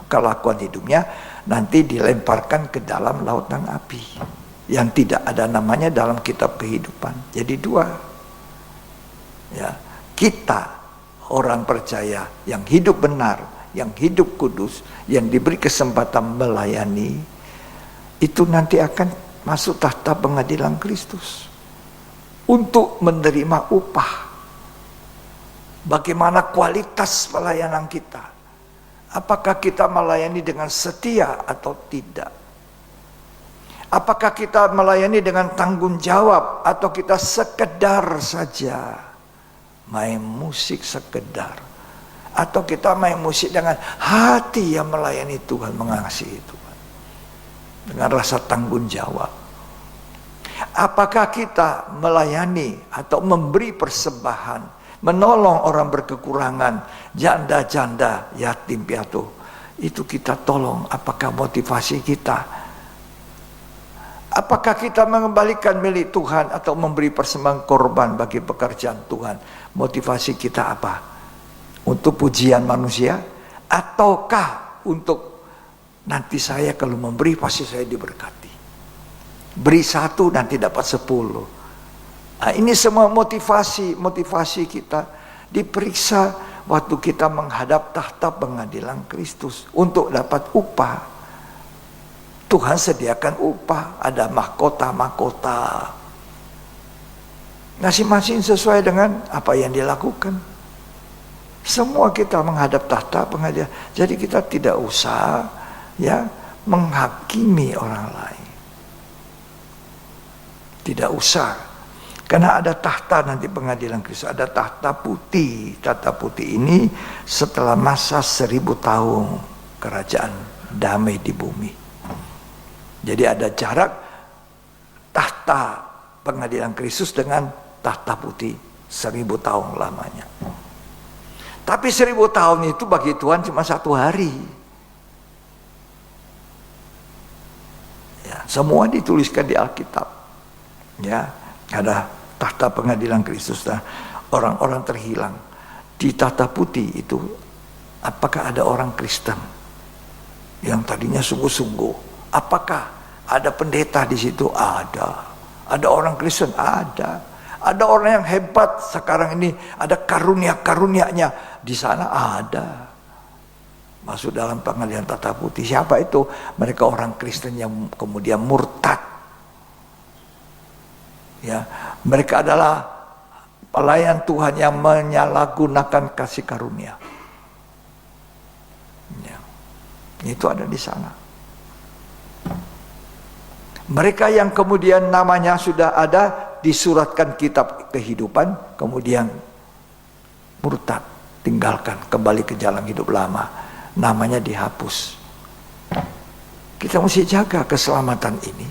kelakuan hidupnya, nanti dilemparkan ke dalam lautan api yang tidak ada namanya dalam kitab kehidupan. Jadi dua. Ya, kita orang percaya yang hidup benar, yang hidup kudus, yang diberi kesempatan melayani, itu nanti akan masuk tahta pengadilan Kristus untuk menerima upah. Bagaimana kualitas pelayanan kita? Apakah kita melayani dengan setia atau tidak? Apakah kita melayani dengan tanggung jawab atau kita sekedar saja main musik sekedar, atau kita main musik dengan hati yang melayani Tuhan, mengasihi Tuhan dengan rasa tanggung jawab? Apakah kita melayani atau memberi persembahan, menolong orang berkekurangan, janda-janda, yatim piatu, itu kita tolong? Apakah motivasi kita? Apakah kita mengembalikan milik Tuhan atau memberi persembahan korban bagi pekerjaan Tuhan? Motivasi kita apa? Untuk pujian manusia? Ataukah untuk nanti saya kalau memberi pasti saya diberkati? Beri 1 nanti dapat 10. Nah, ini semua motivasi kita diperiksa waktu kita menghadap tahta pengadilan Kristus untuk dapat upah. Tuhan sediakan upah, ada mahkota-mahkota. Masing-masing sesuai dengan apa yang dilakukan. Semua kita menghadap tahta pengadilan. Jadi kita tidak usah ya menghakimi orang lain. Tidak usah. Karena ada tahta nanti pengadilan Kristus, ada tahta putih. Tahta putih ini setelah masa 1000 tahun kerajaan damai di bumi. Jadi ada jarak tahta pengadilan Kristus dengan tahta putih 1000 tahun lamanya. Tapi 1000 tahun itu bagi Tuhan cuma 1 hari. Ya, semua dituliskan di Alkitab. Ya, ada tahta pengadilan Kristus dan orang-orang terhilang. Di tahta putih itu apakah ada orang Kristen yang tadinya sungguh-sungguh? Apakah ada pendeta di situ? Ada. Ada orang Kristen? Ada. Ada orang yang hebat sekarang ini, ada karunia-karunianya di sana? Ada. Masuk dalam pengadilan tahta putih. Siapa itu? Mereka orang Kristen yang kemudian murtad. Ya, mereka adalah pelayan Tuhan yang menyalahgunakan kasih karunia. Ya. Itu ada di sana. Mereka yang kemudian namanya sudah ada disuratkan kitab kehidupan, kemudian murtad, tinggalkan, kembali ke jalan hidup lama, namanya dihapus. Kita mesti jaga keselamatan ini,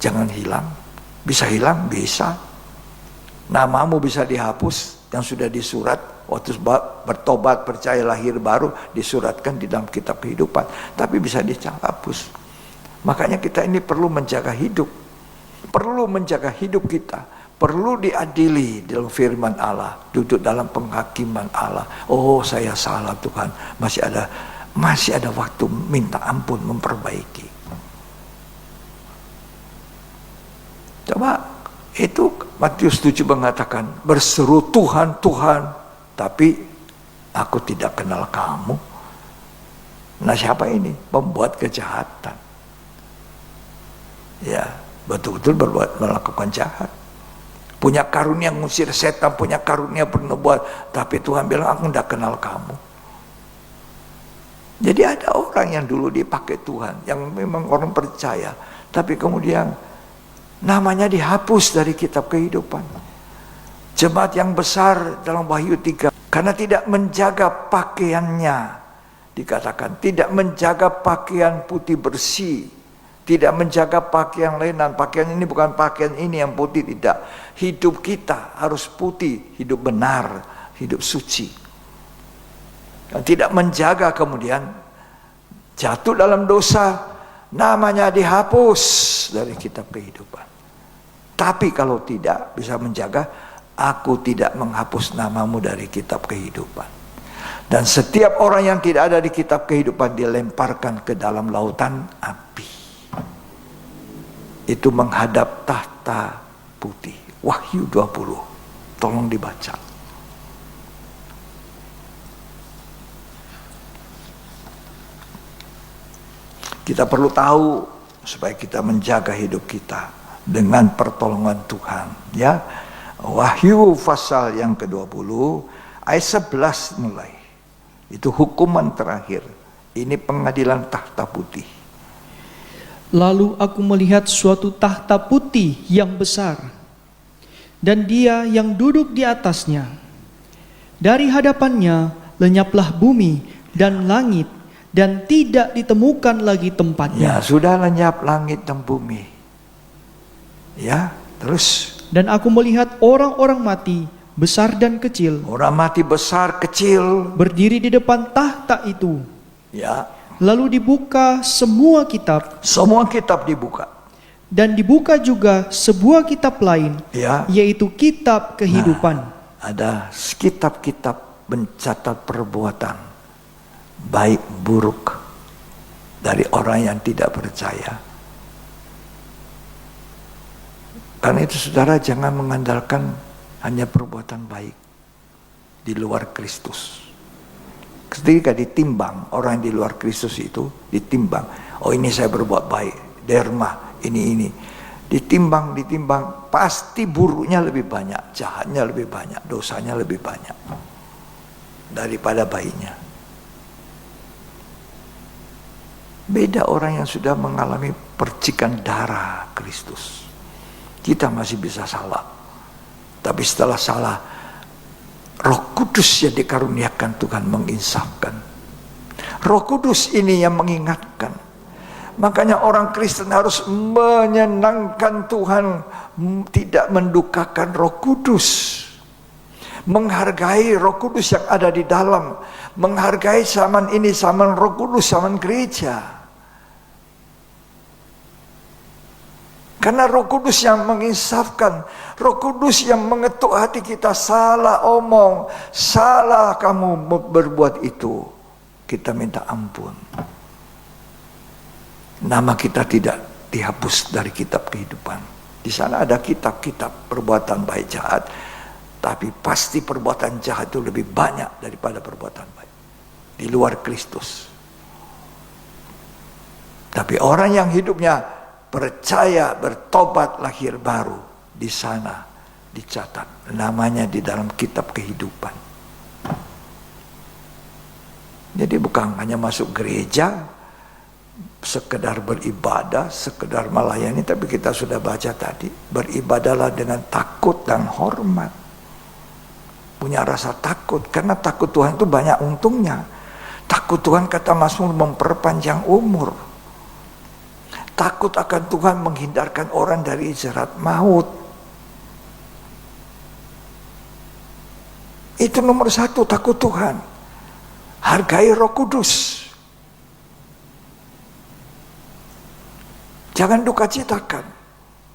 jangan hilang. Bisa hilang, bisa. Namamu bisa dihapus yang sudah disurat waktu bertobat, percaya lahir baru, disuratkan di dalam kitab kehidupan, tapi bisa dihapus. Makanya kita ini perlu menjaga hidup. Perlu menjaga hidup kita. Perlu diadili dalam firman Allah. Duduk dalam penghakiman Allah. Oh, saya salah Tuhan. Masih ada waktu minta ampun, memperbaiki. Coba itu Matius 7 mengatakan, berseru Tuhan, Tuhan, tapi aku tidak kenal kamu. Nah, siapa ini? Pembuat kejahatan. Ya, betul-betul melakukan jahat. Punya karunia ngusir setan, punya karunia bernubuat, tapi Tuhan bilang aku tidak kenal kamu. Jadi ada orang yang dulu dipakai Tuhan, yang memang orang percaya, tapi kemudian namanya dihapus dari kitab kehidupan. Jemaat yang besar dalam Wahyu 3, karena tidak menjaga pakaiannya, dikatakan tidak menjaga pakaian putih bersih, tidak menjaga pakaian lenan. Pakaian ini bukan pakaian ini yang putih, tidak. Hidup kita harus putih, hidup benar, hidup suci. Dan tidak menjaga, kemudian jatuh dalam dosa, namanya dihapus dari kitab kehidupan. Tapi kalau tidak bisa menjaga, aku tidak menghapus namamu dari kitab kehidupan. Dan setiap orang yang tidak ada di kitab kehidupan dilemparkan ke dalam lautan api. Itu menghadap tahta putih. Wahyu 20. Tolong dibaca. Kita perlu tahu supaya kita menjaga hidup kita dengan pertolongan Tuhan, ya. Wahyu pasal yang ke-20 ayat 11 mulai. Itu hukuman terakhir. Ini pengadilan tahta putih. Lalu aku melihat suatu tahta putih yang besar, dan Dia yang duduk di atasnya. Dari hadapannya lenyaplah bumi dan langit, dan tidak ditemukan lagi tempatnya. Ya, sudah lenyap langit dan bumi. Ya, terus. Dan aku melihat orang-orang mati, besar dan kecil, Orang mati besar, kecil. berdiri di depan tahta itu. Ya, Lalu dibuka semua kitab, semua kitab dibuka. dan dibuka juga sebuah kitab lain, Ya, yaitu kitab kehidupan. ada kitab-kitab mencatat perbuatan baik buruk dari orang yang tidak percaya. Karena itu saudara, jangan mengandalkan hanya perbuatan baik di luar Kristus. Ketika ditimbang, orang yang di luar Kristus itu ditimbang. Oh, ini saya berbuat baik, derma, ini. Ditimbang, pasti buruknya lebih banyak, jahatnya lebih banyak, dosanya lebih banyak daripada baiknya. Beda orang yang sudah mengalami percikan darah Kristus. Kita masih bisa salah. Tapi setelah salah, Roh Kudus yang dikaruniakan Tuhan menginsafkan. Roh Kudus ini yang mengingatkan. Makanya orang Kristen harus menyenangkan Tuhan, tidak mendukakan Roh Kudus. Menghargai Roh Kudus yang ada di dalam, menghargai zaman ini, zaman Roh Kudus, zaman gereja. Karena Roh Kudus yang menginsafkan, Roh Kudus yang mengetuk hati kita. Salah omong, salah kamu berbuat itu, kita minta ampun. Nama kita tidak dihapus dari kitab kehidupan. Di sana ada kitab-kitab perbuatan baik jahat, tapi pasti perbuatan jahat itu lebih banyak daripada perbuatan baik di luar Kristus. Tapi orang yang hidupnya percaya, bertobat, lahir baru, di sana dicatat namanya di dalam kitab kehidupan. Jadi bukan hanya masuk gereja sekedar beribadah, sekedar melayani, tapi kita sudah baca tadi, beribadahlah dengan takut dan hormat. Punya rasa takut, karena takut Tuhan itu banyak untungnya. Takut Tuhan, kata Mazmur, memperpanjang umur. Takut akan Tuhan menghindarkan orang dari jerat maut. Itu nomor satu, takut Tuhan. Hargai Roh Kudus. Jangan duka citakan.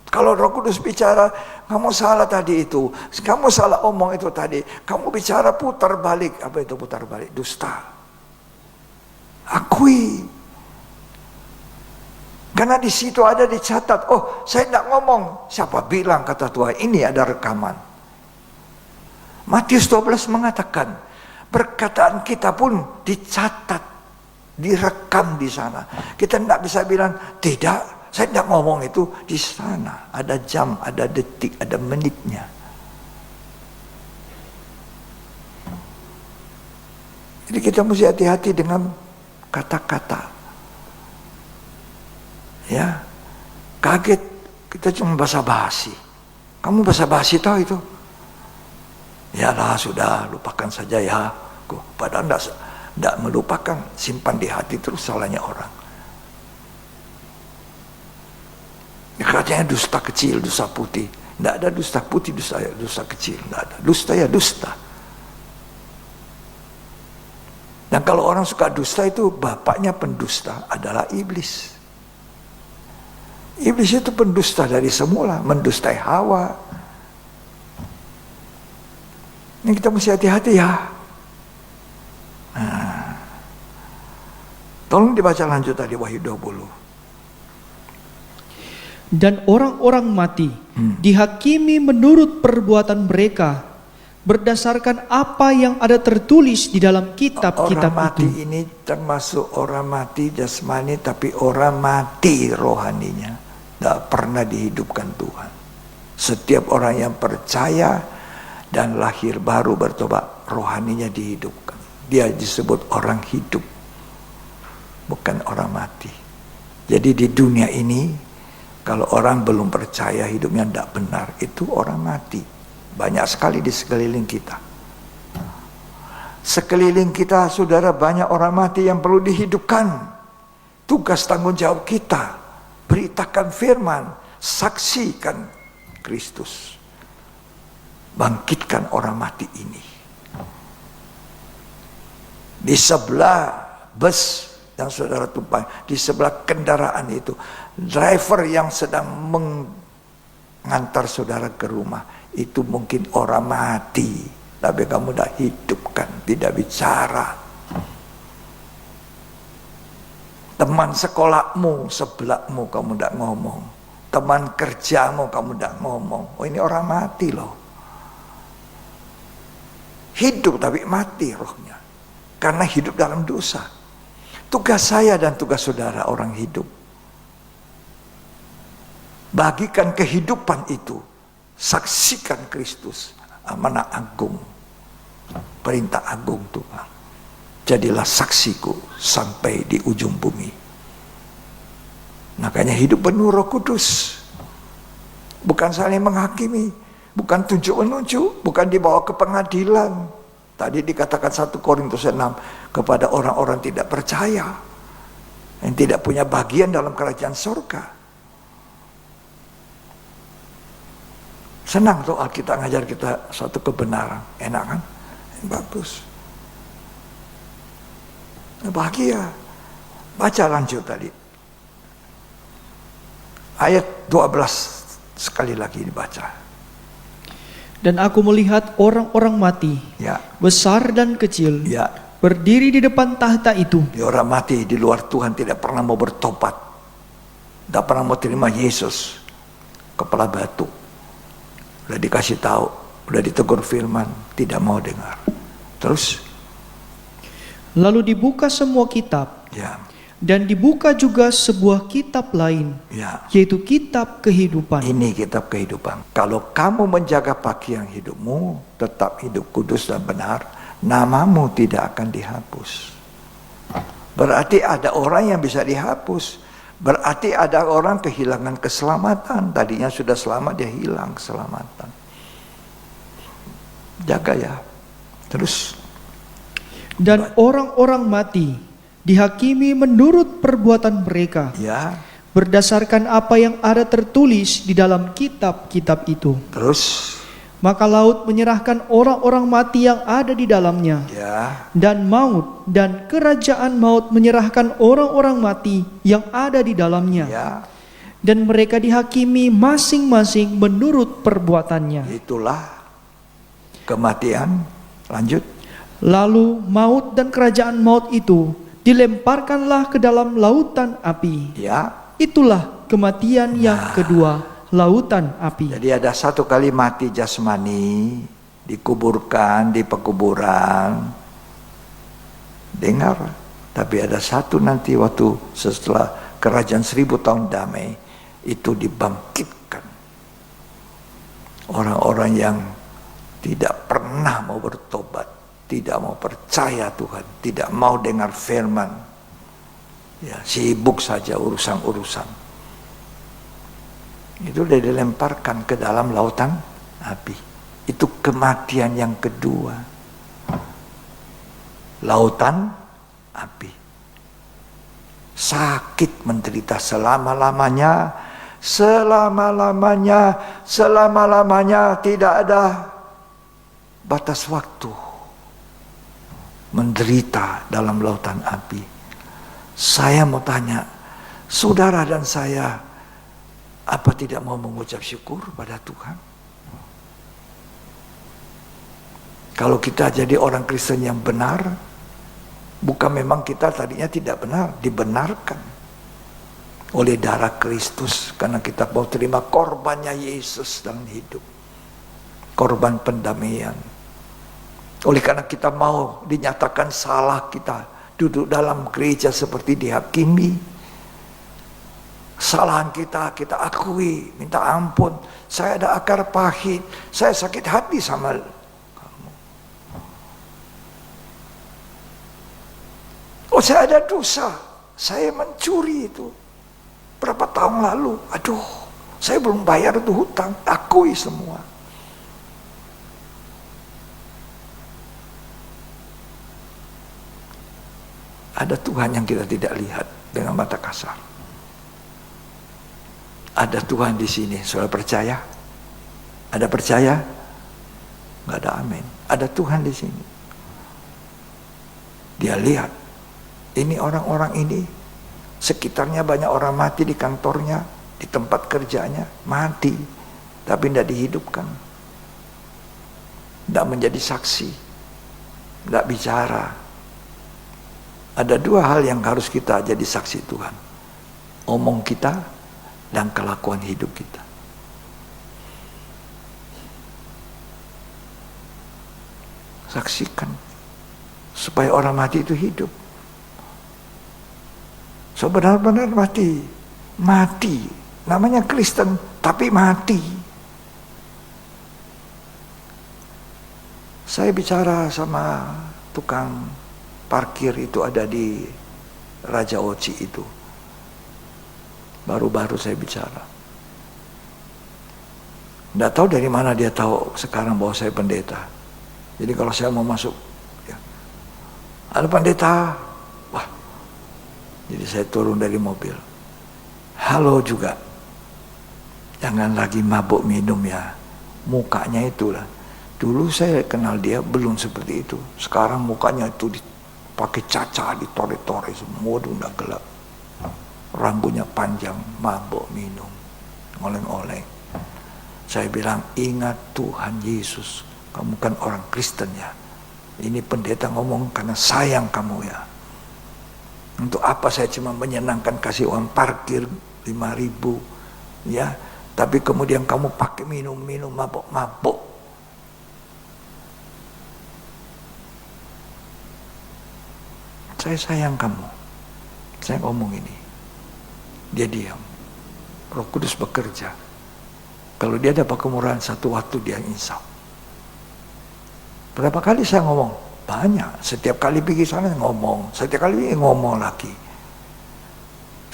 Kalau Roh Kudus bicara, kamu salah tadi itu, kamu salah omong itu tadi, kamu bicara putar balik. Apa itu putar balik? Dusta. Akui. Karena di situ ada dicatat, oh saya tidak ngomong. Siapa bilang, kata Tuhan, ini ada rekaman. Matius 12 mengatakan, perkataan kita pun dicatat, direkam di sana. Kita tidak bisa bilang, tidak, saya tidak ngomong itu. Di sana ada jam, ada detik, ada menitnya. Jadi kita mesti hati-hati dengan kata-kata. Ya, kaget, kita cuma basa-basi. Kamu basa-basi tahu itu? Ya lah, sudah, lupakan saja ya. Padahal tidak melupakan, simpan di hati terus salahnya orang. Katanya dusta kecil, dusta putih. Tidak ada dusta putih, dusta kecil. Tidak ada. Dusta ya dusta. Dan kalau orang suka dusta itu, bapaknya pendusta adalah iblis. Iblis itu pendusta dari semula, mendustai Hawa. Ini kita mesti hati-hati ya. Nah, tolong dibaca lanjut tadi Wahyu 20. Dan orang-orang mati dihakimi menurut perbuatan mereka berdasarkan apa yang ada tertulis di dalam kitab-kitab Orang mati itu. ini termasuk orang mati jasmani, tapi orang mati rohaninya. Tidak pernah dihidupkan Tuhan. Setiap orang yang percaya dan lahir baru bertobat, rohaninya dihidupkan. Dia disebut orang hidup, bukan orang mati. Jadi di dunia ini, kalau orang belum percaya hidupnya tidak benar, itu orang mati. Banyak sekali di sekeliling kita. Sekeliling kita, saudara, banyak orang mati yang perlu dihidupkan. Tugas tanggung jawab kita, beritakan firman, saksikan Kristus. Bangkitkan orang mati ini. Di sebelah bus yang saudara tumpangi, di sebelah kendaraan itu, driver yang sedang mengantar saudara ke rumah, itu mungkin orang mati, tapi kamu dah hidupkan, tidak bicara. Teman sekolahmu, sebelahmu, kamu tidak ngomong. Teman kerjamu, kamu tidak ngomong. Oh, ini orang mati loh. Hidup tapi mati rohnya, karena hidup dalam dosa. Tugas saya dan tugas saudara orang hidup, bagikan kehidupan itu, saksikan Kristus, amanah agung, perintah agung Tuhan. Jadilah saksiku sampai di ujung bumi. Makanya hidup penuh Roh Kudus, bukan saling menghakimi, bukan tunjuk menunjuk, bukan dibawa ke pengadilan. Tadi dikatakan 1 Korintus 6 kepada orang-orang tidak percaya, yang tidak punya bagian dalam kerajaan surga. Senang tuh Alkitab ngajar kita suatu kebenaran, enak kan? Bagus. Bahagia. Baca lanjut tadi. Ayat 12 sekali lagi dibaca. Dan aku melihat orang-orang mati, Ya. besar dan kecil, Ya. berdiri di depan tahta itu. Di orang mati di luar Tuhan tidak pernah mau bertobat, tidak pernah mau terima Yesus, kepala batu. Udah dikasih tahu, udah ditegur firman, tidak mau dengar. Terus, Lalu dibuka semua kitab, ya, dan dibuka juga sebuah kitab lain, ya. yaitu kitab kehidupan. Ini kitab kehidupan. Kalau kamu menjaga pakaian hidupmu, tetap hidup kudus dan benar, namamu tidak akan dihapus. Berarti ada orang yang bisa dihapus. Berarti ada orang kehilangan keselamatan. Tadinya sudah selamat, dia hilang keselamatan. Jaga ya. Terus. Dan orang-orang mati dihakimi menurut perbuatan mereka, Ya. berdasarkan apa yang ada tertulis di dalam kitab-kitab itu. Terus. Maka laut menyerahkan orang-orang mati yang ada di dalamnya, Ya. dan maut dan kerajaan maut menyerahkan orang-orang mati yang ada di dalamnya. Ya. Dan mereka dihakimi masing-masing menurut perbuatannya. Itulah kematian. Lanjut. Lalu maut dan kerajaan maut itu dilemparkanlah ke dalam lautan api. Ya. Itulah kematian yang kedua, lautan api. Jadi ada satu kali mati jasmani, dikuburkan di pekuburan. Dengar. Tapi ada satu nanti waktu setelah kerajaan 1000 tahun damai, itu dibangkitkan. Orang-orang yang tidak pernah mau bertobat, tidak mau percaya Tuhan, tidak mau dengar firman, Ya, sibuk saja urusan-urusan. Itu sudah dilemparkan ke dalam lautan api. Itu kematian yang kedua. Lautan api. Sakit menderita selama-lamanya, selama-lamanya tidak ada batas waktu menderita dalam lautan api. Saya mau tanya, saudara dan saya, apa tidak mau mengucap syukur pada Tuhan? Kalau kita jadi orang Kristen yang benar, bukan memang kita tadinya tidak benar, dibenarkan oleh darah Kristus, karena kita mau terima korbannya Yesus dalam hidup, korban pendamaian. Oleh karena kita mau dinyatakan salah, kita duduk dalam gereja seperti dihakimi. Kesalahan kita akui, minta ampun. Saya ada akar pahit, saya sakit hati sama kamu. Oh, saya ada dosa, saya mencuri itu berapa tahun lalu. Aduh, saya belum bayar itu hutang. Akui semua. Ada Tuhan yang kita tidak lihat dengan mata kasar. Ada Tuhan di sini, saudara percaya? Ada percaya? Nggak ada amin. Ada Tuhan di sini. Dia lihat, ini orang-orang ini, sekitarnya banyak orang mati di kantornya, di tempat kerjanya, mati, tapi tidak dihidupkan. Tidak menjadi saksi, tidak bicara. Ada dua hal yang harus kita jadi saksi Tuhan. Omong kita dan kelakuan hidup kita. Saksikan supaya orang mati itu hidup. So benar-benar mati. Mati. Namanya Kristen tapi mati. Saya bicara sama tukang parkir itu, ada di Raja Oci itu. Baru-baru saya bicara. Nggak tahu dari mana dia tahu sekarang bahwa saya pendeta. Jadi kalau saya mau masuk, ya, ada pendeta. Wah, jadi saya turun dari mobil. Halo juga. Jangan lagi mabuk minum ya. Mukanya itulah. Dulu saya kenal dia belum seperti itu. Sekarang mukanya itu pakai caca, ditore-tore semua, udah gelap. Rambutnya panjang, mabuk minum, oleng-oleng. Saya bilang, ingat Tuhan Yesus, kamu kan orang Kristen ya. Ini pendeta ngomong karena sayang kamu ya. Untuk apa saya cuma menyenangkan kasih uang parkir 5.000 ya, tapi kemudian kamu pakai minum-minum, mabuk-mabuk. Saya sayang kamu. Saya ngomong ini. Dia diam. Roh Kudus bekerja. Kalau dia dapat kemurahan satu waktu, dia insaf. Berapa kali saya ngomong? Banyak. Setiap kali pergi sana ngomong. Setiap kali ngomong lagi.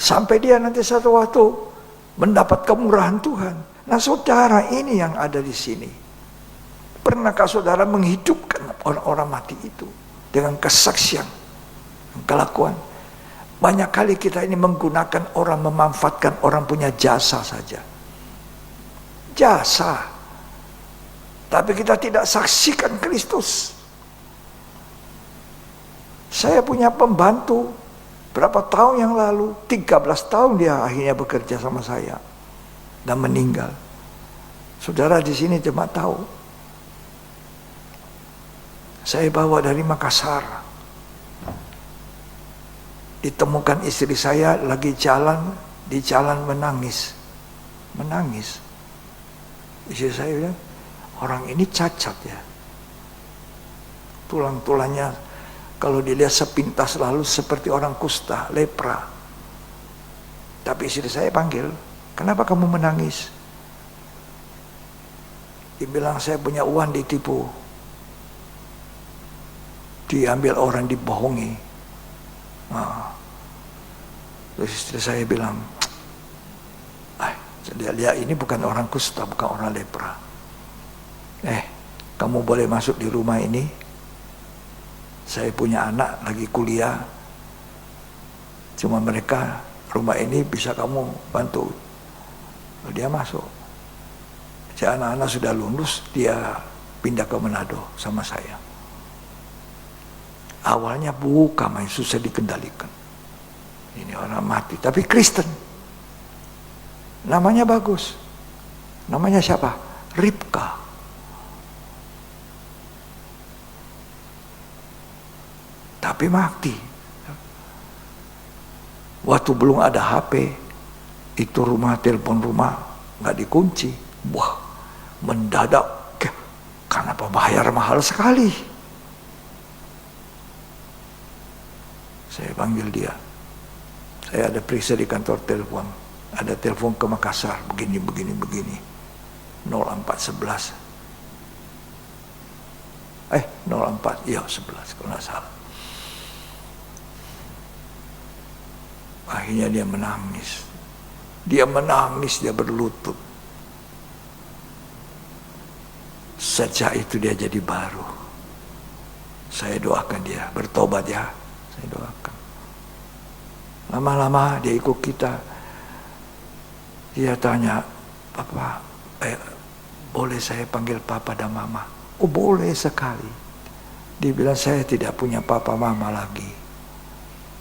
Sampai dia nanti satu waktu mendapat kemurahan Tuhan. Nah saudara, ini yang ada di sini. Pernahkah saudara menghidupkan orang-orang mati itu dengan kesaksian, kelakuan? Banyak kali kita ini menggunakan orang, memanfaatkan orang punya jasa saja. Jasa. Tapi kita tidak saksikan Kristus. Saya punya pembantu berapa tahun yang lalu, 13 tahun dia akhirnya bekerja sama saya dan meninggal. Saudara di sini cuma tahu. Saya bawa dari Makassar. Ditemukan istri saya lagi di jalan menangis. Istri saya bilang, orang ini cacat ya. Tulang-tulangnya kalau dilihat sepintas lalu seperti orang kusta, lepra. Tapi istri saya panggil, kenapa kamu menangis? Dia bilang, saya punya uang ditipu. Diambil orang, dibohongi. Nah, Terus istri saya bilang, lihat ini bukan orang kusta, bukan orang lepra. Kamu boleh masuk di rumah ini. Saya punya anak lagi kuliah. Cuma mereka, rumah ini bisa kamu bantu. Dia masuk. Si anak-anak sudah lulus, dia pindah ke Manado sama saya. Awalnya bukan main, susah dikendalikan. Ini orang mati, tapi Kristen. Namanya bagus. Namanya siapa? Ribka. Tapi mati. Waktu belum ada HP, itu telepon rumah nggak dikunci. Wah, mendadak karena pembayar mahal sekali. Saya panggil dia. Saya ada periksa di kantor telepon. Ada telepon ke Makassar, begini. 0411. 04, iya 11 kalau nggak salah. Akhirnya dia menangis. Dia berlutut. Sejak itu dia jadi baru. Saya doakan dia, bertobat ya. Saya doakan. Lama-lama dia ikut kita. Dia tanya, Papa, boleh saya panggil Papa dan Mama? Oh boleh sekali. Dia bilang, saya tidak punya Papa Mama lagi.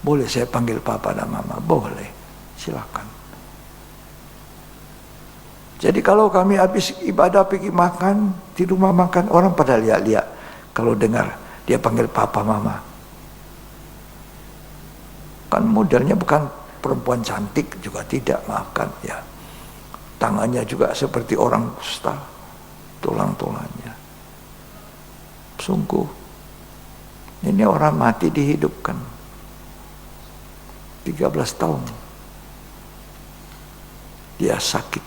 Boleh saya panggil Papa dan Mama? Boleh, silakan. Jadi kalau kami habis ibadah pergi makan, di rumah makan, orang pada lihat-lihat. Kalau dengar dia panggil Papa Mama. Kan modelnya bukan perempuan cantik, juga tidak, maafkan ya. Tangannya juga seperti orang kusta, tulang-tulangnya. Sungguh, ini orang mati dihidupkan. 13 tahun. Dia sakit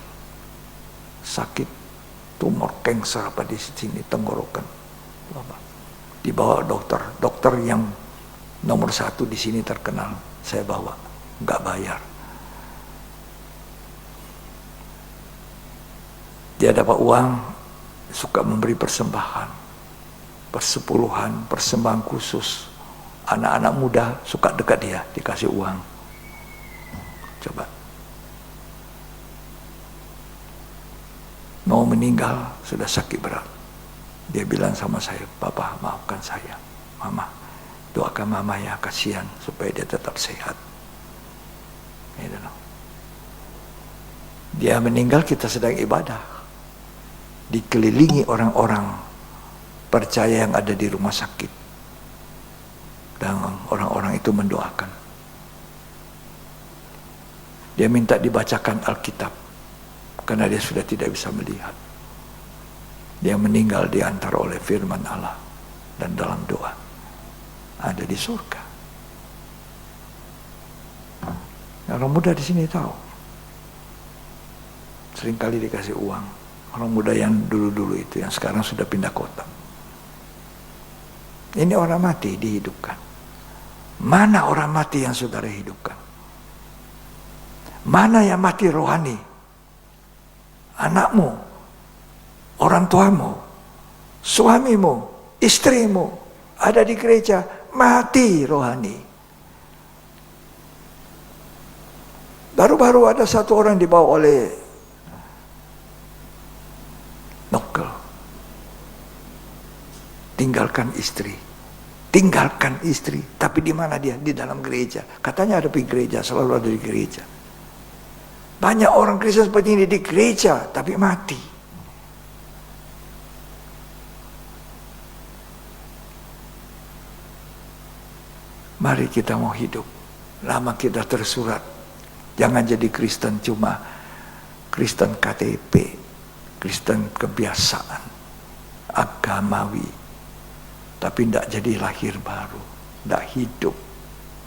tumor kanker apa di sini tenggorokan. Dibawa dokter yang nomor 1 di sini terkenal. Saya bawa, nggak bayar. Dia dapat uang, suka memberi persembahan, persepuluhan, persembahan khusus. Anak-anak muda suka dekat dia, dikasih uang. Coba. Mau meninggal, sudah sakit berat. Dia bilang sama saya, Papa maafkan saya. Mama, doakan Mama ya, kasihan supaya dia tetap sehat. Dia meninggal, kita sedang ibadah. Dikelilingi orang-orang percaya yang ada di rumah sakit. Dan orang-orang itu mendoakan. Dia minta dibacakan Alkitab. Karena dia sudah tidak bisa melihat. Dia meninggal diantar oleh firman Allah. Dan dalam doa. Ada di surga. Orang muda di sini tahu. Seringkali dikasih uang. Orang muda yang dulu-dulu itu, yang sekarang sudah pindah kota. Ini orang mati dihidupkan. Mana orang mati yang saudara hidupkan? Mana yang mati rohani? Anakmu, orang tuamu, suamimu, istrimu, ada di gereja, mati rohani. Baru-baru ada satu orang dibawa oleh nokel. Tinggalkan istri, tapi di mana dia? Di dalam gereja. Katanya ada di gereja, selalu ada di gereja. Banyak orang Kristen seperti ini di gereja, tapi mati. Mari kita mau hidup. Lama kita tersurat. Jangan jadi Kristen cuma Kristen KTP, Kristen kebiasaan, agamawi. Tapi tidak jadi lahir baru, tidak hidup,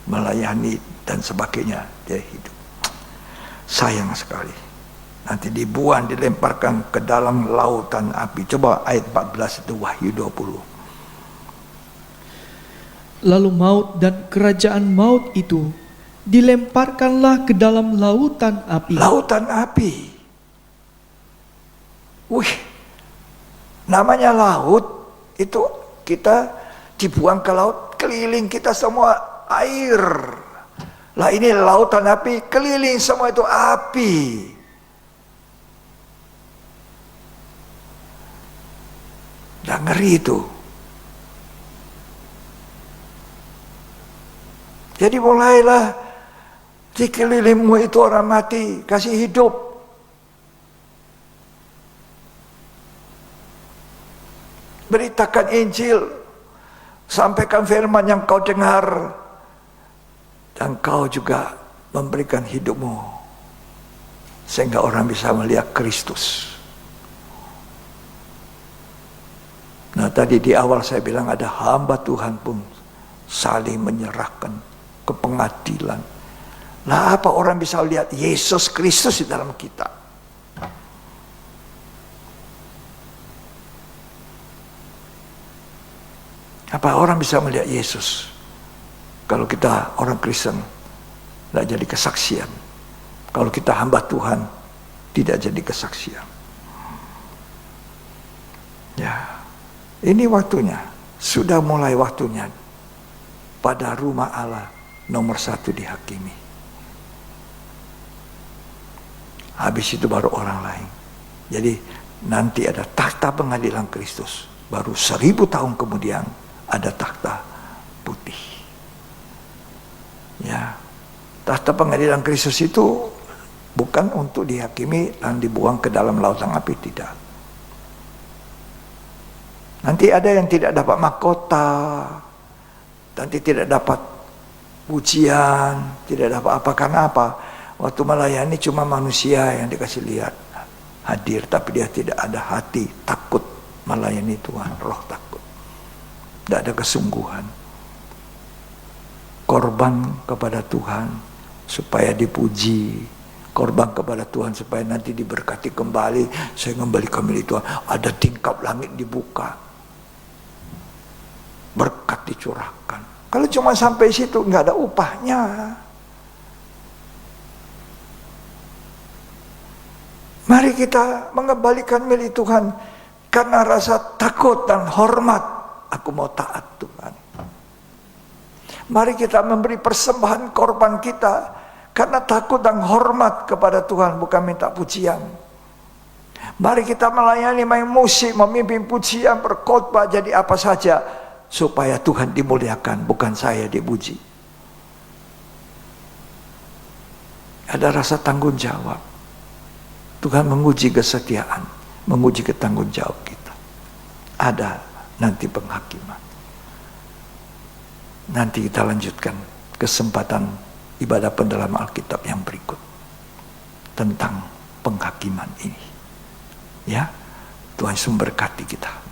melayani dan sebagainya, dia hidup. Sayang sekali. Nanti dibuang, dilemparkan ke dalam lautan api. Coba ayat 14 itu Wahyu 20. Lalu maut dan kerajaan maut itu dilemparkanlah ke dalam lautan api. Lautan api. Wih, namanya laut, itu kita dibuang ke laut, keliling kita semua air. Lah ini lautan api, keliling semua itu api. Dah ngeri itu. Jadi mulailah di kelilingmu itu orang mati, kasih hidup. Beritakan Injil, sampaikan firman yang kau dengar, dan kau juga memberikan hidupmu, sehingga orang bisa melihat Kristus. Nah tadi di awal saya bilang ada hamba Tuhan pun saling menyerahkan ke pengadilan. Lah apa orang bisa lihat Yesus Kristus di dalam kita? Apa orang bisa melihat Yesus? Kalau kita orang Kristen, tidak jadi kesaksian. Kalau kita hamba Tuhan, tidak jadi kesaksian. Ya, ini waktunya. Sudah mulai waktunya. Pada rumah Allah, nomor 1 dihakimi. Habis itu baru orang lain. Jadi nanti ada takhta pengadilan Kristus. Baru 1000 tahun kemudian ada takhta putih. Ya, takhta pengadilan Kristus itu bukan untuk dihakimi dan dibuang ke dalam lautan api, tidak. Nanti ada yang tidak dapat mahkota, nanti tidak dapat pujian, tidak dapat apa, karena apa? Waktu melayani cuma manusia yang dikasih lihat hadir, tapi dia tidak ada hati takut melayani Tuhan, roh takut, tidak ada kesungguhan. Korban kepada Tuhan supaya dipuji, korban kepada Tuhan supaya nanti diberkati kembali, saya kembalikan milik Tuhan, ada tingkap langit dibuka, berkat dicurahkan. Kalau cuma sampai situ nggak ada upahnya. Mari kita mengembalikan milik Tuhan karena rasa takut dan hormat. Aku mau taat Tuhan. Mari kita memberi persembahan korban kita karena takut dan hormat kepada Tuhan, bukan minta pujian. Mari kita melayani, main musik, memimpin pujian, berkhotbah, jadi apa saja supaya Tuhan dimuliakan, bukan saya dipuji. Ada rasa tanggung jawab. Tuhan menguji kesetiaan, menguji ketanggung jawab kita. Ada nanti penghakiman. Nanti kita lanjutkan kesempatan ibadah pendalaman Alkitab yang berikut tentang penghakiman ini. Ya, Tuhan Yesus memberkati kita.